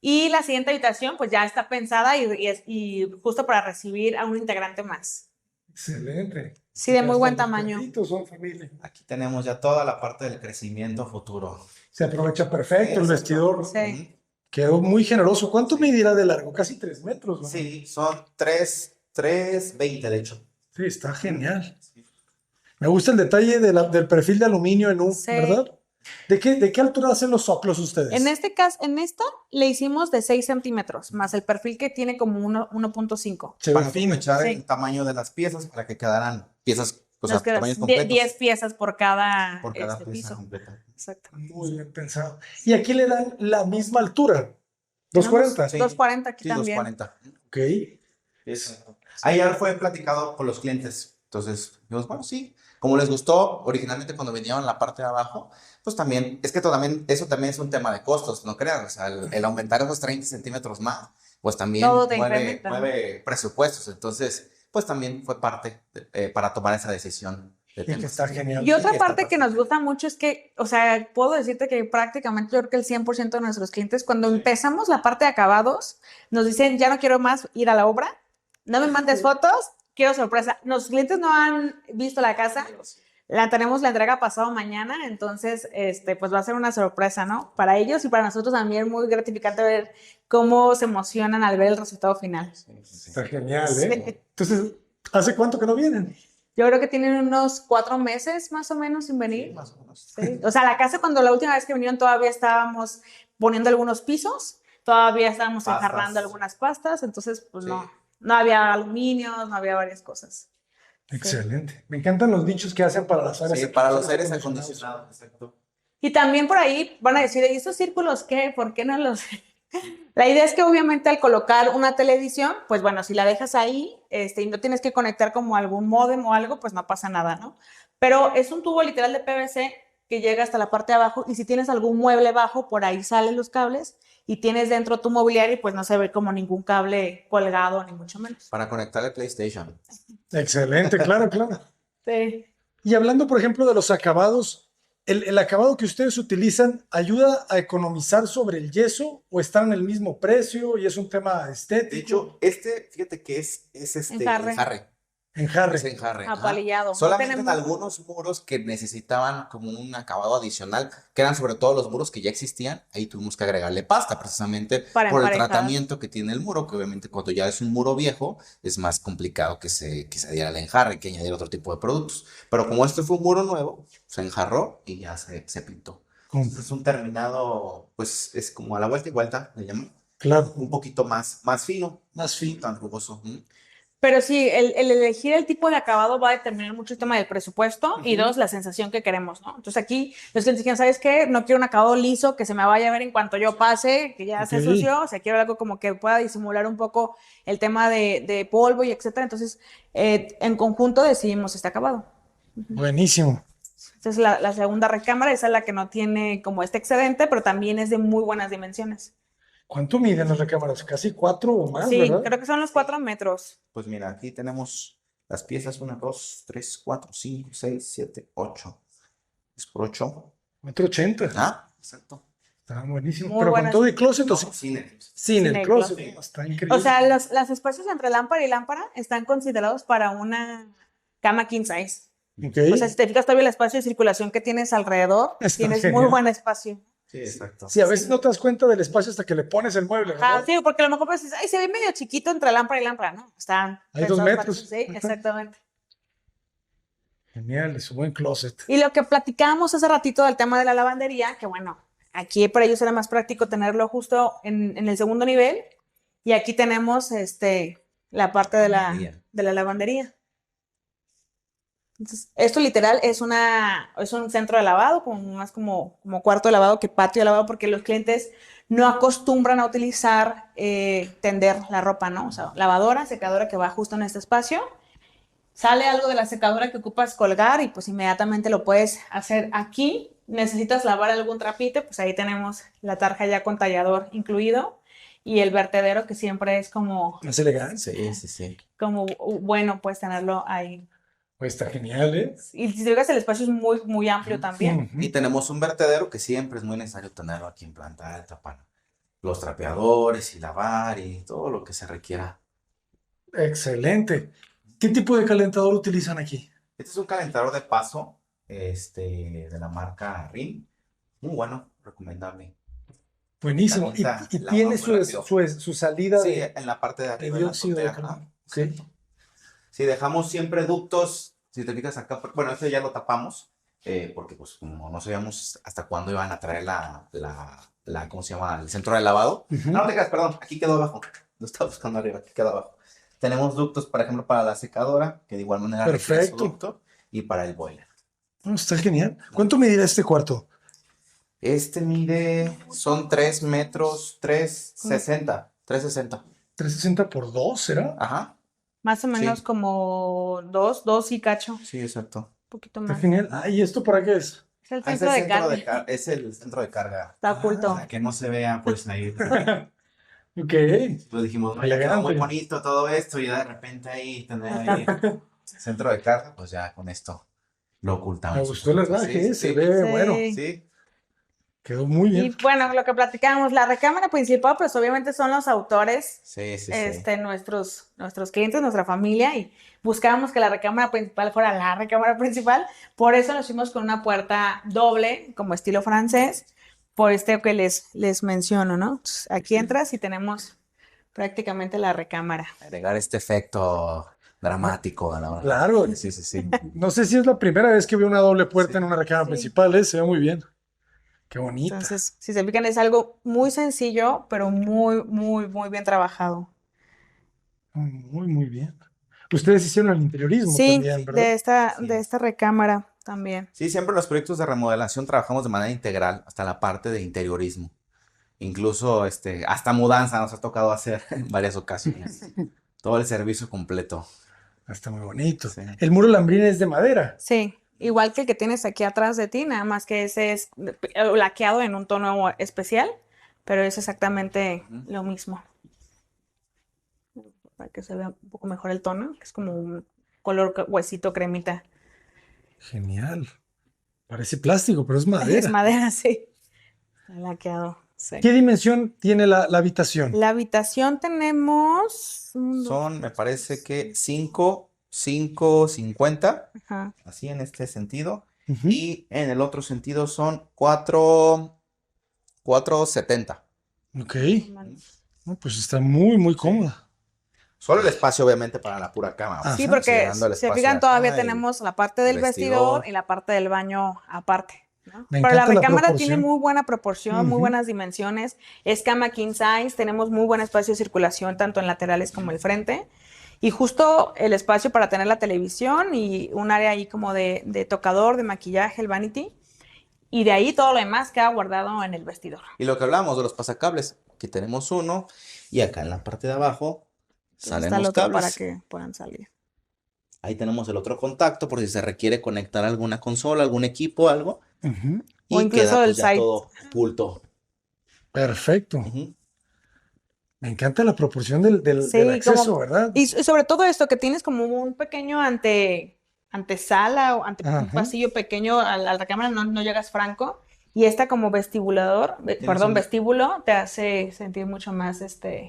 Y la siguiente habitación pues ya está pensada y justo para recibir a un integrante más. Excelente. Sí, de Porque muy hasta buen los tamaño. perritos son familia. Aquí tenemos ya toda la parte del crecimiento futuro. Se aprovecha perfecto el Exacto. vestidor. Sí. Quedó muy generoso. ¿Cuánto medirá de largo? Casi 3 metros, ¿no? Sí, son 3,20 de hecho. Sí, está genial. Me gusta el detalle del perfil de aluminio en U, Sí. ¿verdad? ¿De qué altura hacen los soclos ustedes? En este caso, en esta le hicimos de 6 centímetros, más el perfil que tiene como 1.5. Se ve Para fino. aprovechar Sí. el tamaño de las piezas para que quedaran piezas, o sea, Nos quedan tamaños completos 10 piezas por cada, por cada pieza piso. completa. Exacto. Muy bien pensado. Y aquí le dan la misma altura. 240. Sí. 240 aquí Sí, también. 240. Ok. Ahí ya fue platicado con los clientes. Entonces, dijimos, bueno, sí. Como les gustó originalmente cuando vinieron en la parte de abajo, pues también, es que eso también es un tema de costos, no crean. O sea, el aumentar esos 30 centímetros más, pues también Todo te mueve, incrementa, ¿no? mueve presupuestos. Entonces, pues también fue parte para tomar esa decisión. De Y que temas. está genial. Y otra Sí, está parte que nos gusta mucho es que, o sea, puedo decirte que prácticamente yo creo que el 100% de nuestros clientes, cuando empezamos la parte de acabados, nos dicen, ya no quiero más ir a la obra, no me mandes fotos, quiero sorpresa. Los clientes no han visto la casa, tenemos la entrega pasado mañana, entonces, pues va a ser una sorpresa, ¿no? Para ellos y para nosotros también muy gratificante ver cómo se emocionan al ver el resultado final. Está genial, ¿eh? Entonces, ¿hace cuánto que no vienen? Yo creo que tienen unos 4 meses más o menos sin venir. Más o menos. Sí. O sea, la casa cuando la última vez que vinieron todavía estábamos poniendo algunos pisos, todavía estábamos Pastas. enjarrando algunas pastas, entonces pues Sí. no había aluminio, no había varias cosas. Excelente. Me encantan los dichos que hacen para las áreas. Sí, para los aires acondicionados. Exacto. Y también por ahí van a decir, ¿y estos círculos qué? ¿Por qué no los...? La idea es que obviamente al colocar una televisión, pues bueno, si la dejas ahí y no tienes que conectar como algún módem o algo, pues no pasa nada, ¿no? Pero es un tubo literal de PVC que llega hasta la parte de abajo y si tienes algún mueble bajo, por ahí salen los cables y tienes dentro tu mobiliario, pues no se ve como ningún cable colgado, ni mucho menos. Para conectar el PlayStation. Excelente, claro, claro. Sí. Y hablando, por ejemplo, de los acabados, ¿el acabado que ustedes utilizan ayuda a economizar sobre el yeso o están en el mismo precio y es un tema estético? De hecho, fíjate que es Enjarre. enjarre. Enjarre. Es enjarre. ajá. Apalillado. No Solamente en tenemos- algunos muros que necesitaban como un acabado adicional, que eran sobre todo los muros que ya existían, ahí tuvimos que agregarle pasta, precisamente Para por el emparejar. tratamiento que tiene el muro, que obviamente cuando ya es un muro viejo, es más complicado que se diera el enjarre, que añadir otro tipo de productos. Pero como este fue un muro nuevo, se enjarró y ya se pintó. Con- Es un terminado, pues es como a la vuelta y vuelta, le llaman, Claro, un poquito más fino, más fino. tan rugoso. Pero sí, el elegir el tipo de acabado va a determinar mucho el tema del presupuesto y dos, la sensación que queremos, ¿no? Entonces aquí los clientes dijeron, ¿sabes qué? No quiero un acabado liso que se me vaya a ver en cuanto yo pase, que ya se Ok. sució, o sea, quiero algo como que pueda disimular un poco el tema de polvo y etcétera. Entonces, en conjunto decidimos este acabado. Buenísimo. Esta es la segunda recámara, esa es la que no tiene como este excedente, pero también es de muy buenas dimensiones. ¿Cuánto miden las recámaras? Casi 4 o más, Sí, ¿verdad? creo que son los 4 metros. Pues mira, aquí tenemos las piezas 1, 2, 3, 4, 5, 6, 7, 8. Es por 8. 1,80 m. Ah, exacto. Está buenísimo. Muy Pero con buenas. todo el closet o No, sin, sin sin el el closet. closet. Está increíble. O sea, los espacios entre lámpara y lámpara están considerados para una cama king size. Ok. O sea, si te fijas todavía el espacio de circulación que tienes alrededor, Está tienes genial. muy buen espacio. Sí, exacto. Sí, a veces no te das cuenta del espacio hasta que le pones el mueble, Ah, ¿verdad? sí, porque a lo mejor pues, dices, ay, se ve medio chiquito entre lámpara y lámpara, ¿no? Están Hay 2 pensados metros. sí, Ajá. exactamente. Genial, es un buen closet. Y lo que platicábamos hace ratito del tema de la lavandería, que bueno, aquí para ellos era más práctico tenerlo justo en el segundo nivel, y aquí tenemos la parte de Lavandería. la lavandería. Entonces, esto literal es un centro de lavado, más como cuarto de lavado que patio de lavado, porque los clientes no acostumbran a utilizar tender la ropa, ¿no? O sea, lavadora, secadora que va justo en este espacio. Sale algo de la secadora que ocupas colgar y pues inmediatamente lo puedes hacer aquí. Necesitas lavar algún trapito, pues ahí tenemos la tarja ya con tallador incluido y el vertedero que siempre es como Es elegante. Sí, sí, sí. bueno, pues tenerlo ahí. Pues está genial, ¿eh? Y si te fijas, el espacio es muy, muy amplio también. Ujú. Y tenemos un vertedero que siempre es muy necesario tenerlo aquí en planta alta para los trapeadores y lavar y todo lo que se requiera. Excelente. ¿Qué tipo de calentador utilizan aquí? Este es un calentador de paso, de la marca RIN. Muy bueno, recomendable. Buenísimo. Y, Calienta y el tiene agua muy rápido. su salida Sí, de en la parte de arriba de la dióxido de azotea, carbono. ajá. Sí. Sí, dejamos siempre ductos. Si te fijas acá, bueno, este ya lo tapamos, porque pues como no sabíamos hasta cuándo iban a traer ¿cómo se llama? El centro de lavado. Ujú. No te creas, perdón, aquí quedó abajo. Lo estaba buscando arriba, aquí quedó abajo. Tenemos ductos, por ejemplo, para la secadora, que de igual manera requiere su Perfecto. ducto, y para el boiler. No, está genial. ¿Cuánto medirá este cuarto? Este mide, son 3 metros, 360. 360. 360 por 2, ¿será? Ajá, Más o menos Sí. como dos y cacho, un sí, exacto. poquito Está más. genial. Ah, ¿y esto para qué es? Es el Ah, es centro el de centro de carga. es el centro de carga. Está oculto. Para que no se vea, pues ahí. Ok. Pues dijimos, no, ya quedó muy Elegante. bonito todo esto y de repente ahí tener ahí el centro de carga, pues ya con esto lo ocultamos. Me gustó el un poquito. herraje, Sí, se sí, ve Sí. bueno. sí. Quedó muy Y bien. bueno, lo que platicábamos, la recámara principal, pues obviamente son los autores, Sí, sí, nuestros clientes, nuestra familia, y buscábamos que la recámara principal fuera la recámara principal. Por eso nos fuimos con una puerta doble, como estilo francés, por que les menciono, ¿no? Entonces, aquí entras y tenemos prácticamente la recámara. Agregar este efecto dramático a la hora. Claro. Sí, sí, sí. No sé si es la primera vez que veo una doble puerta Sí. en una recámara Sí. principal, ¿eh? Se ve muy bien. Qué bonita. Entonces, si se fijan, es algo muy sencillo, pero muy, muy, muy bien trabajado. Muy, muy bien. Ustedes hicieron el interiorismo Sí, también, ¿verdad? de esta recámara también. Sí, siempre en los proyectos de remodelación trabajamos de manera integral, hasta la parte de interiorismo. Incluso hasta mudanza nos ha tocado hacer en varias ocasiones. Todo el servicio completo. Está muy bonito. Sí. El muro lambrina es de madera. Sí, igual que el que tienes aquí atrás de ti, nada más que ese es laqueado en un tono especial, pero es exactamente Ujú. lo mismo. Para que se vea un poco mejor el tono, que es como un color huesito cremita. Genial. Parece plástico, pero es Es madera. madera, sí. Está laqueado, sí. ¿Qué dimensión tiene la habitación? La habitación tenemos Son, me parece que 5 5.50, Ajá. así en este sentido. Ujú. Y en el otro sentido son 4.70. Ok. No, pues está muy, muy cómoda. Solo el espacio, obviamente, para la pura cama, Ajá. Sí, ¿verdad? porque Considerando el se espacio fijan, de todavía acá y tenemos la parte el del vestidor vestidor. y la parte del baño aparte, ¿no? Me Pero la encanta la recámara tiene proporción. muy buena proporción, muy Ujú. buenas dimensiones. Es cama king size, tenemos muy buen espacio de circulación, tanto en laterales como el frente. Y justo el espacio para tener la televisión y un área ahí como de tocador, de maquillaje, el vanity. Y de ahí todo lo demás queda guardado en el vestidor. Y lo que hablábamos de los pasacables, aquí tenemos uno y acá en la parte de abajo Entonces salen está el los otro para cables. que puedan salir. Ahí tenemos el otro contacto por si se requiere conectar alguna consola, algún equipo, algo. Ujú. O Y incluso queda el pues ya side. todo oculto. Perfecto. Ujú. Me encanta la proporción del Sí, como, acceso, ¿verdad? y sobre todo esto, que tienes como un pequeño antesala o ante un Ajá. pasillo pequeño a la recámara, no llegas franco, y esta como vestibulador, Tienes perdón, un... vestíbulo, te hace sentir mucho más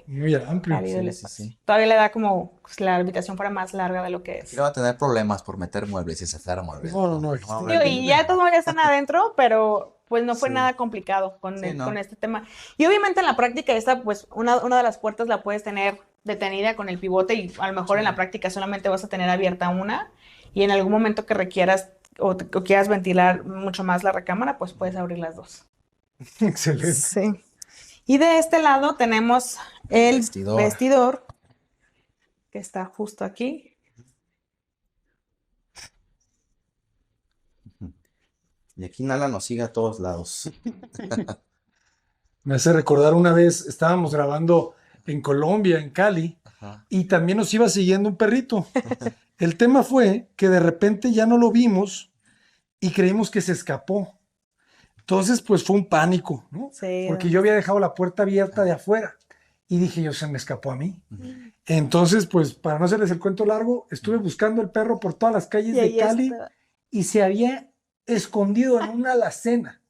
Muy amplio. cálido el Sí, sí, espacio. sí. Todavía le da como pues, la habitación para más larga de lo que Aquí es. no va a tener problemas por meter muebles y sacar muebles. No, no, no, No va a Digo, haber y ningún- ya todos ya están adentro, pero pues no fue Sí. nada complicado Sí, con no. este tema. Y obviamente en la práctica esta, pues una de las puertas la puedes tener detenida con el pivote y a lo mejor en la práctica solamente vas a tener abierta una y en algún momento que requieras o quieras ventilar mucho más la recámara, pues puedes abrir las dos. Excelente. Sí. Y de este lado tenemos el Vestidor. vestidor que está justo aquí. Y aquí Nala nos sigue a todos lados. Me hace recordar una vez, estábamos grabando en Colombia, en Cali, Ajá. y también nos iba siguiendo un perrito. El tema fue que de repente ya no lo vimos y creímos que se escapó. Entonces, pues fue un pánico, ¿no? Sí. Porque yo había dejado la puerta abierta de afuera y dije yo, se me escapó a mí. Entonces, pues para no hacerles el cuento largo, estuve buscando el perro por todas las calles Y de ahí Cali está. y se había escondido en una alacena.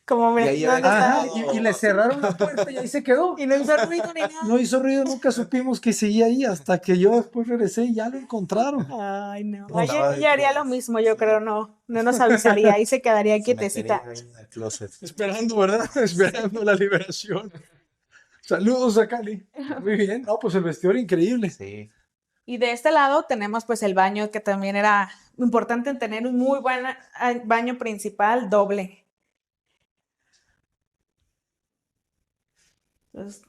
Como Y mira, ahí ¿dónde está? Ajá, y le cerraron la puerta y ahí se quedó. Y no hizo ruido ni nada. No hizo ruido, nunca supimos que seguía ahí hasta que yo después regresé y ya lo encontraron. Ay, no. No, Ella, estaba ella haría dentro. lo mismo, yo creo, no nos avisaría, ahí se quedaría Se metería quietecita. ahí en el closet. Esperando, ¿verdad? Esperando la liberación. Saludos a Cali. Muy bien. No, pues el vestidor increíble. Sí. Y de este lado tenemos pues el baño, que también era importante tener un muy buen baño principal doble. Entonces,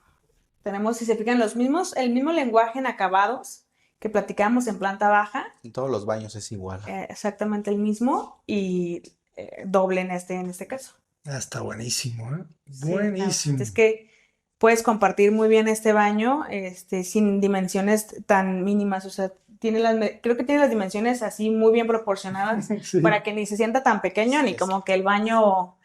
tenemos, si se fijan, el mismo lenguaje en acabados que platicamos en planta baja, En todos los baños es igual. exactamente el mismo y doble en este caso. Ah, está buenísimo, ¿eh? Sí, Buenísimo. es que puedes compartir muy bien este baño, sin dimensiones tan mínimas, o sea, creo que tiene las dimensiones así muy bien proporcionadas Sí. para que ni se sienta tan pequeño Sí, ni sí. como que el baño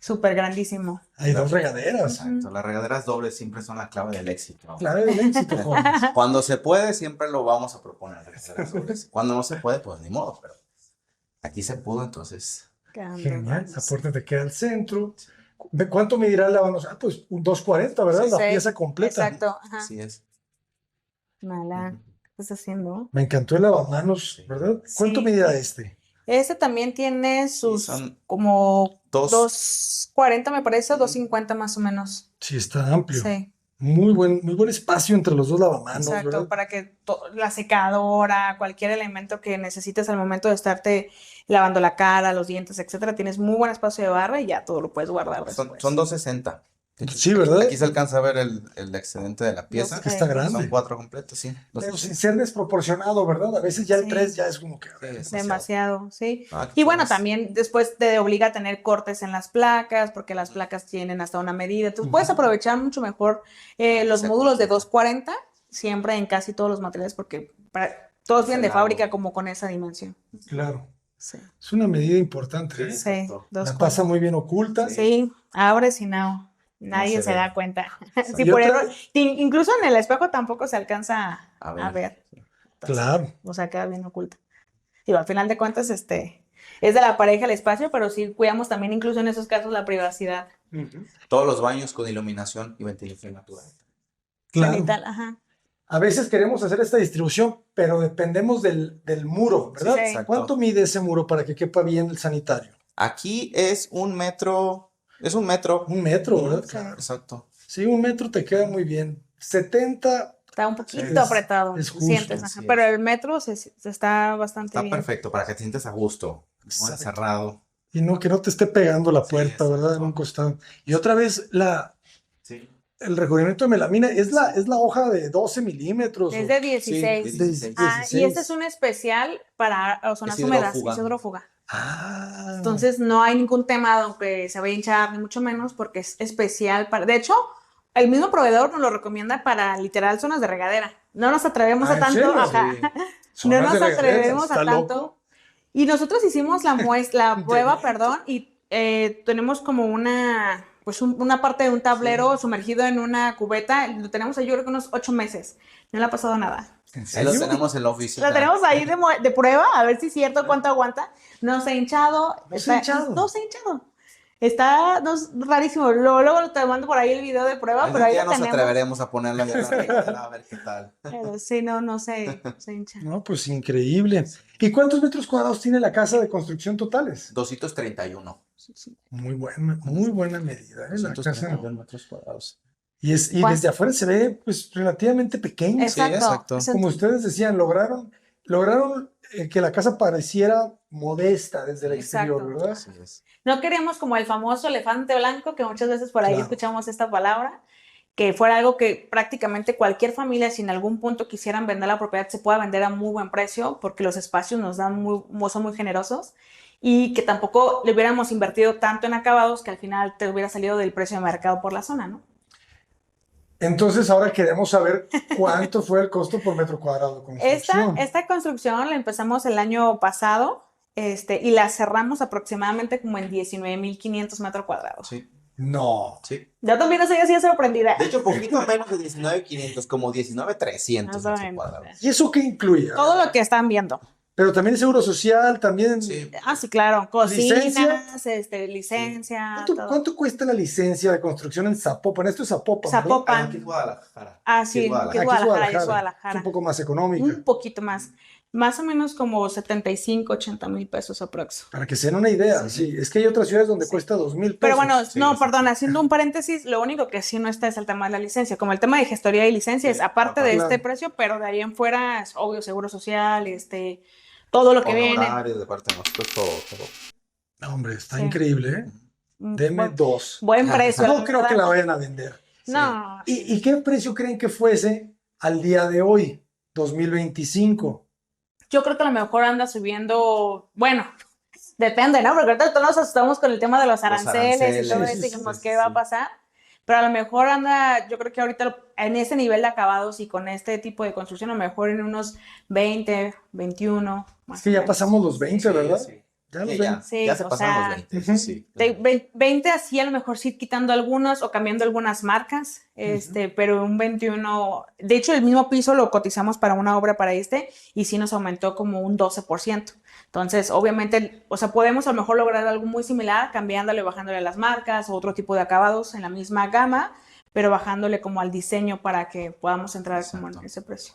súper grandísimo. Hay dos regaderas. Exacto. Las regaderas dobles siempre son la clave del éxito. Clave del éxito, jóvenes. Cuando se puede, siempre lo vamos a proponer. Regaderas dobles. Cuando no se puede, pues ni modo. Pero aquí se pudo, entonces. Quedan dos Genial. baños. La puerta te queda al centro. ¿De cuánto medirá el lavamanos? Ah, pues un 240, ¿verdad? Sí, La sí, pieza completa. exacto. Ajá. Así es. Mala. Ujú. ¿Qué estás haciendo? Me encantó el lavamanos, ¿verdad? ¿Cuánto Sí. medirá este? Este también tiene sus son como dos- 240 me parece, 250 más o menos. Sí, está amplio. Sí. Muy buen espacio entre los dos lavamanos, Exacto, ¿verdad? para que la secadora, cualquier elemento que necesites al momento de estarte lavando la cara, los dientes, etcétera, tienes muy buen espacio de barra y ya todo lo puedes guardar Son, después. son 260. Sí, ¿verdad? Aquí se alcanza a ver el excedente de la pieza. Que está grande. Son 4 completos, sí. Pero sin ser desproporcionado, ¿verdad? A veces ya el Sí. 3 ya es como que... Sí, Demasiado, sí. Ah, Y bueno, pues, también después te obliga a tener cortes en las placas, porque las placas tienen hasta una medida. Entonces puedes aprovechar mucho mejor los Se módulos de corta. 240, siempre en casi todos los materiales, porque todos vienen de largo. fábrica como con esa dimensión. Claro. Sí, Es una medida importante, ¿eh? sí, Exacto. La 240. pasa muy bien oculta. Sí, abres y no. Nadie se se ve. da cuenta. Exacto. Sí, Y por otra- error. Incluso en el espejo tampoco se alcanza A a ver. ver. Claro. O sea, queda bien oculta. Digo, al final de cuentas, es de la pareja el espacio, pero sí cuidamos también incluso en esos casos la privacidad. Todos los baños con iluminación y ventilación natural. Claro. Cenital, ajá. a veces queremos hacer esta distribución, pero dependemos del muro, ¿verdad? Sí. Exacto. ¿Cuánto mide ese muro para que quepa bien el sanitario? Aquí es 1 metro. Es 1 metro. 1 metro, ¿verdad? Sí. Claro. Exacto. Sí, 1 metro te queda muy bien. 70, Está un poquito Es- apretado, es justo, sientes, ajá, así es. pero el metro se está bastante Está bien. perfecto para que te sientes a gusto. No Exacto. encerrado. y no que no te esté pegando la Sí, puerta, ¿verdad? En exacto. un costado. Y otra vez, Sí. el recubrimiento de melamina es la hoja de 12 milímetros. Es o de 16. de de 16. Ah, y 16. este es un especial para zonas Es húmedas, hidrófuga. es hidrófuga. Ah, Entonces no hay ningún tema aunque se vaya a hinchar, ni mucho menos, porque es especial para... De hecho, el mismo proveedor nos lo recomienda para literal zonas de regadera. No nos atrevemos a ¿en tanto, serio? ajá. Sí. No zonas nos de regadera, atrevemos a ¿está tanto. loco? Y nosotros hicimos la prueba, Inteligente. perdón, y tenemos como una parte de un tablero sumergido en una cubeta. Lo tenemos ahí yo creo que unos 8 meses. No le ha pasado nada. ¿En Ahí lo serio? tenemos en la oficina. Lo tenemos ahí de prueba, a ver si es cierto cuánto aguanta. No se ha hinchado. No se ha hinchado. No se ha hinchado. Está rarísimo. Luego te mando por ahí el video de prueba, pero Algún ahí día lo nos tenemos. atreveremos a ponerlo en la regadera a ver qué tal. Pero sí, no se hincha. No, pues increíble. ¿Y cuántos metros cuadrados tiene la casa de construcción totales? 231. Muy buena medida, ¿eh? La casa. 231 metros cuadrados. Y desde afuera se ve pues relativamente pequeña. Exacto. exacto. Como ustedes decían, lograron que la casa pareciera modesta desde el exterior, Exacto. ¿verdad? Así es. No queríamos como el famoso elefante blanco, que muchas veces por ahí Claro. escuchamos esta palabra, que fuera algo que prácticamente cualquier familia, si en algún punto quisieran vender la propiedad, se pueda vender a muy buen precio, porque los espacios son muy generosos, y que tampoco le hubiéramos invertido tanto en acabados que al final te hubiera salido del precio de mercado por la zona, ¿no? Entonces ahora queremos saber cuánto fue el costo por metro cuadrado de construcción. Esta construcción la empezamos el año pasado, y la cerramos aproximadamente como en 19,500 metros cuadrados. Sí, No. sí. Yo también estoy así sorprendida. De hecho, poquito menos de 19,500, como 19,300 Más o metros menos. cuadrados. ¿Y eso qué incluye? Todo lo que están viendo. Pero también seguro social, también. Sí. Ah, sí, claro. Cocinas, ¿Licencia? licencia, todo. ¿Cuánto cuesta la licencia de construcción en Zapopan? Esto es Zapopan, ¿verdad? Zapopan. Aquí en Guadalajara. Ah, sí, Aquí en Guadalajara. que Aquí es Guadalajara, Guadalajara. es Guadalajara. Es un poco más económica. Un poquito más. Más o menos como 75, 80 mil pesos aprox. Para que se den una idea, sí. Es que hay otras ciudades donde cuesta 2,000 pesos. Pero bueno, Sí, no, sí. perdón, haciendo un paréntesis, lo único que sí no está es el tema de la licencia. Como el tema de gestoría y licencia es aparte de Claro. este precio, pero de ahí en fuera es obvio, seguro social, todo lo que viene. Honorarios de parte de nosotros, todo. No, hombre, está Sí. increíble, ¿eh? Deme dos. Buen precio. No creo verdad. que la vayan a vender. No, ¿Y qué precio creen que fuese al día de hoy, 2025? yo creo que a lo mejor anda subiendo, bueno, depende, ¿no? Porque ahorita todos nos asustamos con el tema de los aranceles y todo aranceles, eso, y dijimos, sí, ¿qué va a sí. pasar? Pero a lo mejor anda, yo creo que ahorita en ese nivel de acabados y con este tipo de construcción, a lo mejor en unos 20, 21, más Es que o ya menos. pasamos los 20, ¿verdad? Sí. Ya los Sí, 20. Sí, ya se o pasaron sea, los 20. Sí. De 20 así a lo mejor sí quitando algunos o cambiando algunas marcas, pero un 21, de hecho el mismo piso lo cotizamos para una obra para y sí nos aumentó como un 12%. Entonces, obviamente, o sea, podemos a lo mejor lograr algo muy similar cambiándole, bajándole las marcas o otro tipo de acabados en la misma gama, pero bajándole como al diseño para que podamos entrar como en Exacto. ese precio.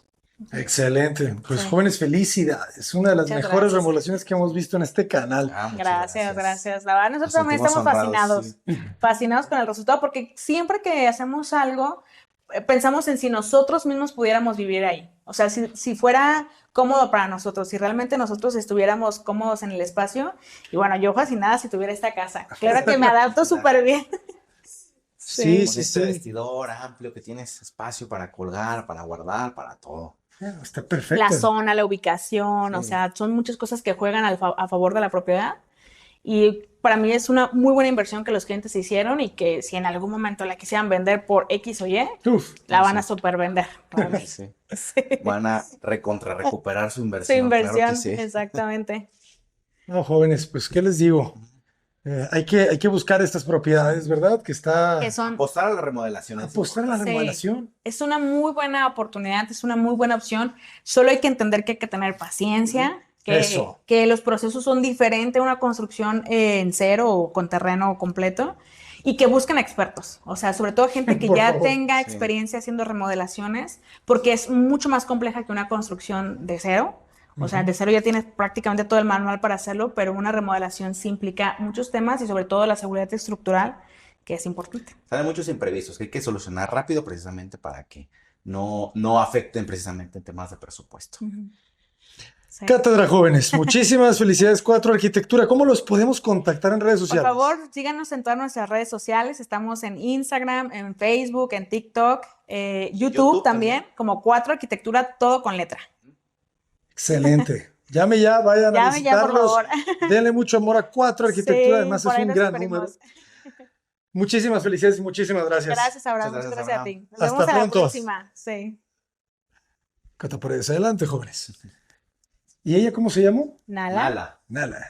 Excelente. Pues Sí. jóvenes, felicidades. Una de las Muchas mejores gracias. remodelaciones que hemos visto en este canal. Ah, muchas Gracias. La verdad, nosotros Nos también sentimos estamos honrados, fascinados con el resultado, porque siempre que hacemos algo, pensamos en si nosotros mismos pudiéramos vivir ahí. O sea, si fuera cómodo para nosotros, si realmente nosotros estuviéramos cómodos en el espacio. Y bueno, yo fascinada si tuviera esta casa. Claro que me adapto súper bien. Sí, Con sí, este sí. vestidor amplio que tienes espacio para colgar, para guardar, para todo. Está perfecto. La zona, la ubicación, o Sí. sea, son muchas cosas que juegan a favor de la propiedad. Y para mí es una muy buena inversión que los clientes hicieron y que si en algún momento la quisieran vender por X o Y, Uf, la van a super vender. Sí. Van a recuperar su Su inversión. inversión, Claro que sí. exactamente. no, jóvenes, pues, ¿qué les digo? Hay que buscar estas propiedades, ¿verdad? Que está Que son, Apostar a la remodelación. es apostar a la Sí. remodelación. es una muy buena oportunidad, es una muy buena opción. Solo hay que entender que hay que tener paciencia, Eso. que los procesos son diferentes a una construcción en cero o con terreno completo y que busquen expertos, o sea, sobre todo gente que Por ya favor. tenga Sí. experiencia haciendo remodelaciones, porque es mucho más compleja que una construcción de cero. O sea, de cero ya tienes prácticamente todo el manual para hacerlo, pero una remodelación sí implica muchos temas y sobre todo la seguridad estructural, que es importante. Salen muchos imprevistos que hay que solucionar rápido precisamente para que no afecten precisamente en temas de presupuesto. Sí. Cátedra Jóvenes, muchísimas felicidades 4 Arquitectura. ¿Cómo los podemos contactar en redes Por sociales? favor, síganos en todas nuestras redes sociales. Estamos en Instagram, en Facebook, en TikTok, YouTube YouTube también, también. como 4 Arquitectura, todo con letra. Excelente. Llame ya, vayan a Llame ya, por visitarlos. favor. Denle mucho amor a 4 Arquitectura, Sí, además por es ahí un los gran esperemos. número. Muchísimas felicidades y muchísimas gracias. Gracias, Abraham. Muchas Muchas gracias, gracias a Abraham. ti. Nos Hasta vemos a la pronto. próxima. Sí. Cata Paredes, adelante, jóvenes. ¿Y ella cómo se llamó? Nala. Nala. Nala.